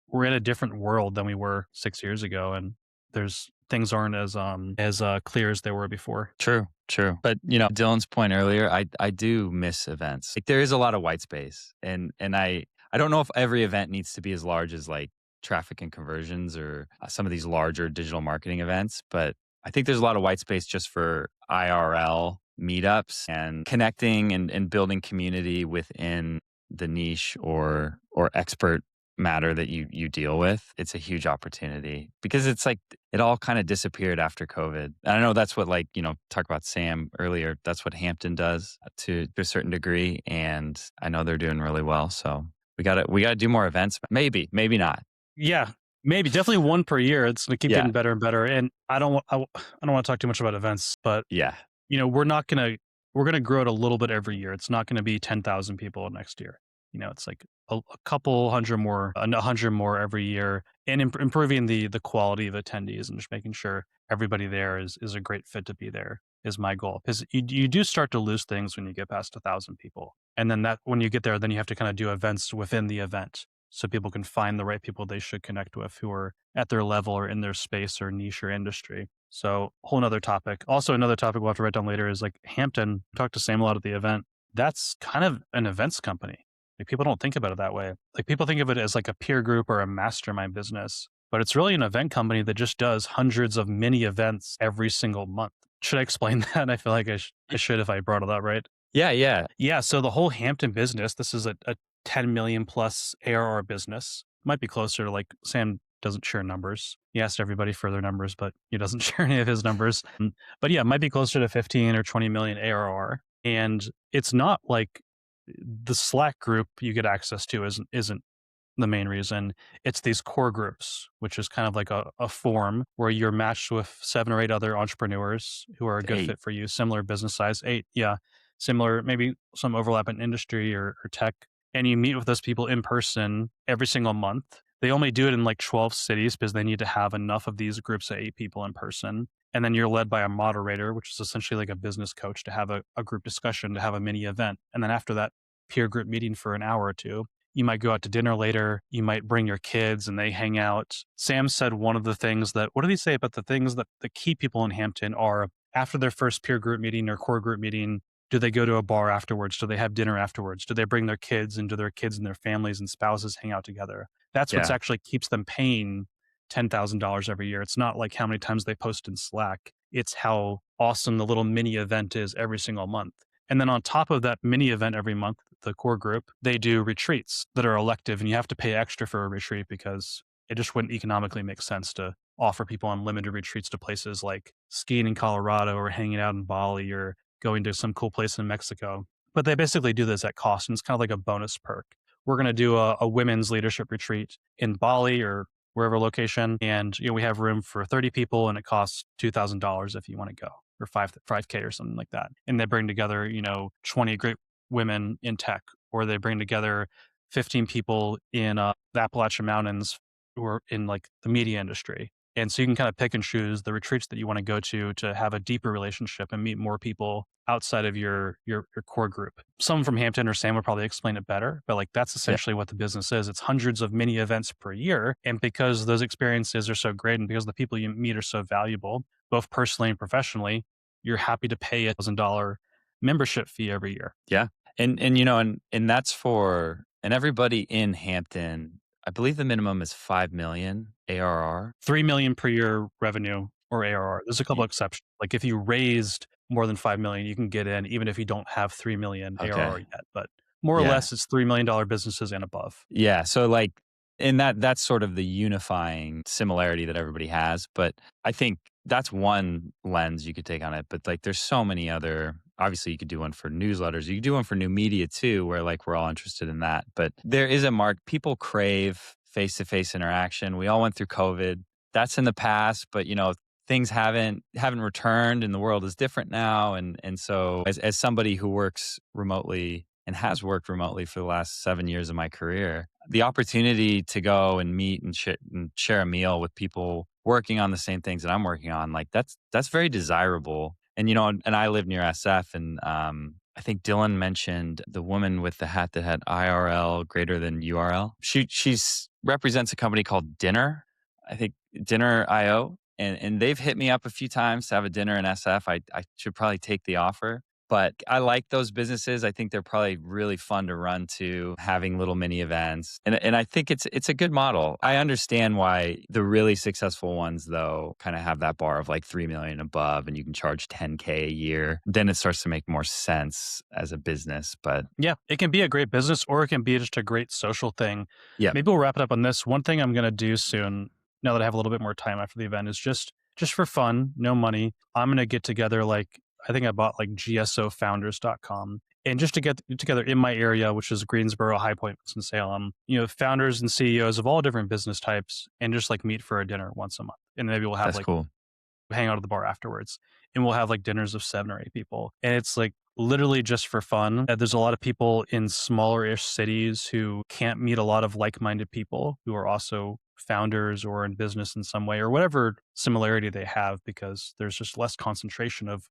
S1: we're in a different world than we were 6 years ago, and there's things aren't as clear as they were before.
S2: True, true. But Dylan's point earlier, I do miss events. Like there is a lot of white space, and I don't know if every event needs to be as large as like traffic and conversions or some of these larger digital marketing events, but I think there's a lot of white space just for IRL meetups and connecting and building community within the niche or expert matter that you deal with, it's a huge opportunity because it's like it all kind of disappeared after COVID. And I know that's what like, talk about Sam earlier. That's what Hampton does to a certain degree. And I know they're doing really well. So we gotta do more events. Maybe not.
S1: Yeah, maybe definitely one per year. It's gonna keep
S2: Yeah.
S1: getting better and better. And I don't want to talk too much about events, but
S2: Yeah.
S1: we're gonna grow it a little bit every year. It's not gonna be 10,000 people next year. It's like a couple hundred more, 100 more every year, and improving the quality of attendees and just making sure everybody there is a great fit to be there is my goal. Because you do start to lose things when you get past 1,000 people, and then that when you get there, then you have to kind of do events within the event so people can find the right people they should connect with who are at their level or in their space or niche or industry. So whole nother topic. Also, another topic we'll have to write down later is like Hampton. Talked to Sam a lot at the event. That's kind of an events company. Like people don't think about it that way. Like people think of it as like a peer group or a mastermind business, but it's really an event company that just does hundreds of mini events every single month. Should I explain that? I feel like I should if I brought it up, right?
S2: Yeah. Yeah.
S1: Yeah, so the whole Hampton business, this is a 10 million plus ARR business. Might be closer to like Sam doesn't share numbers. He asked everybody for their numbers, but he doesn't share any of his numbers. But yeah, it might be closer to 15 or 20 million ARR. And it's not like the Slack group you get access to isn't the main reason. It's these core groups, which is kind of like a forum where you're matched with 7 or 8 other entrepreneurs who are a good
S2: Hey.
S1: fit for you, similar business size, 8, yeah, similar, maybe some overlap in industry or tech. And you meet with those people in person every single month. They only do it in like 12 cities because they need to have enough of these groups of 8 people in person. And then you're led by a moderator, which is essentially like a business coach to have a group discussion, to have a mini event. And then after that peer group meeting for an hour or two, you might go out to dinner later. You might bring your kids and they hang out. Sam said one of the things that, what did he say about the things that keep people in Hampton are after their first peer group meeting or core group meeting, do they go to a bar afterwards? Do they have dinner afterwards? Do they bring their kids and do their kids and their families and spouses hang out together? That's what's
S2: Yeah.
S1: actually keeps them paying $10,000 every year. It's not like how many times they post in Slack. It's how awesome the little mini event is every single month. And then on top of that mini event every month, the core group, they do retreats that are elective and you have to pay extra for a retreat because it just wouldn't economically make sense to offer people unlimited retreats to places like skiing in Colorado or hanging out in Bali or going to some cool place in Mexico. But they basically do this at cost and it's kind of like a bonus perk. We're going to do a women's leadership retreat in Bali or wherever location. And we have room for 30 people and it costs $2,000 if you want to go or 5K or something like that. And they bring together, 20 great women in tech, or they bring together 15 people in the Appalachian Mountains who are in like the media industry. And so you can kind of pick and choose the retreats that you want to go to have a deeper relationship and meet more people outside of your core group. Someone from Hampton or Sam would probably explain it better, but like that's
S2: Yeah.
S1: essentially what the business is. It's hundreds of mini events per year. And because those experiences are so great and because the people you meet are so valuable, both personally and professionally, you're happy to pay $1,000 membership fee every year.
S2: Yeah. And that's for and everybody in Hampton, I believe the minimum is 5 million ARR.
S1: 3 million per year revenue or ARR. There's a couple
S2: Y-
S1: exceptions. Like if you raised more than 5 million, you can get in even if you don't have 3 million ARR
S2: Okay.
S1: yet. But more or
S2: Yeah.
S1: less it's $3 million businesses and above.
S2: Yeah. So like and that's sort of the unifying similarity that everybody has. But I think that's one lens you could take on it. But like there's so many other obviously you could do one for newsletters. You could do one for new media too, where like we're all interested in that. But there is a mark people crave face-to-face interaction. We all went through COVID. That's in the past, but things haven't returned and the world is different now. And so as somebody who works remotely and has worked remotely for the last 7 years of my career, the opportunity to go and meet and share a meal with people working on the same things that I'm working on, like that's very desirable. And I live near SF, and I think Dylan mentioned the woman with the hat that had IRL greater than URL. She's represents a company called Dinner, I think Dinner IO, and they've hit me up a few times to have a dinner in SF. I should probably take the offer. But I like those businesses. I think they're probably really fun to run to, having little mini events. And I think it's a good model. I understand why the really successful ones though kind of have that bar of like 3 million above and you can charge 10K a year. Then it starts to make more sense as a business. But
S1: Yeah, it can be a great business or it can be just a great social thing.
S2: yeah,
S1: Maybe we'll wrap it up on this. One thing I'm going to do soon, now that I have a little bit more time after the event, is just for fun, no money. I'm going to get together like I think I bought like gsofounders.com and just to get together in my area, which is Greensboro, High Point, Winston-Salem, founders and CEOs of all different business types and just like meet for a dinner once a month. And maybe we'll have
S2: that's
S1: like
S2: cool.
S1: hang out at the bar afterwards and we'll have like dinners of 7 or 8 people. And it's like literally just for fun. There's a lot of people in smaller ish cities who can't meet a lot of like minded people who are also founders or in business in some way or whatever similarity they have because there's just less concentration of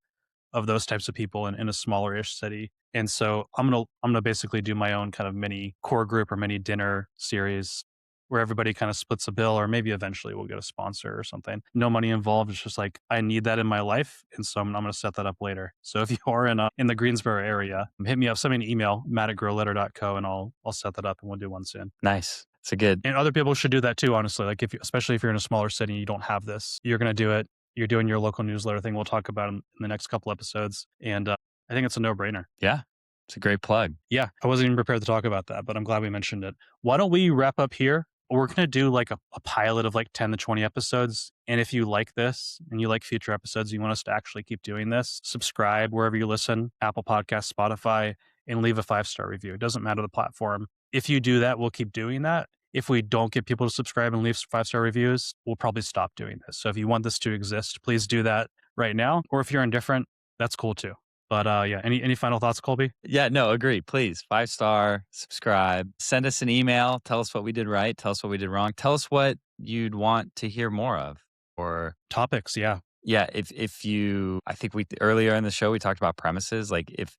S1: those types of people in a smaller ish city. And so I'm gonna basically do my own kind of mini core group or mini dinner series where everybody kind of splits a bill, or maybe eventually we'll get a sponsor or something. No money involved. It's just like I need that in my life, and so I'm going to set that up later. So if you are in the Greensboro area, hit me up, send me an email, matt@growletter.co, and I'll set that up, and we'll do one soon.
S2: Nice. It's a good.
S1: And other people should do that too, honestly. Like especially if you're in a smaller city, and you don't have this, you're going to do it. You're doing your local newsletter thing. We'll talk about in the next couple episodes, and I think it's a no-brainer.
S2: Yeah, it's a great plug.
S1: Yeah, I wasn't even prepared to talk about that, but I'm glad we mentioned it. Why don't we wrap up here? We're going to do like a pilot of like 10 to 20 episodes. And if you like this and you like future episodes, you want us to actually keep doing this, subscribe wherever you listen, Apple Podcasts, Spotify, and leave a 5-star review. It doesn't matter the platform. If you do that, we'll keep doing that. If we don't get people to subscribe and leave 5-star reviews, we'll probably stop doing this. So if you want this to exist, please do that right now. Or if you're indifferent, that's cool too. But yeah, any final thoughts, Kolby?
S2: Yeah, no, agree. Please, 5-star, subscribe, send us an email. Tell us what we did right. Tell us what we did wrong. Tell us what you'd want to hear more of. Or
S1: Topics, yeah.
S2: yeah, if you, I think we earlier in the show we talked about premises. Like if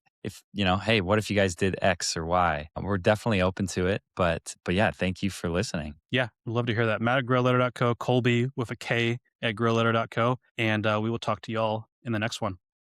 S2: hey, what if you guys did X or Y? We're definitely open to it. But yeah, thank you for listening.
S1: Yeah, we'd love to hear that. Matt@growletter.co, Kolby with a K at growletter.co, and we will talk to y'all in the next one.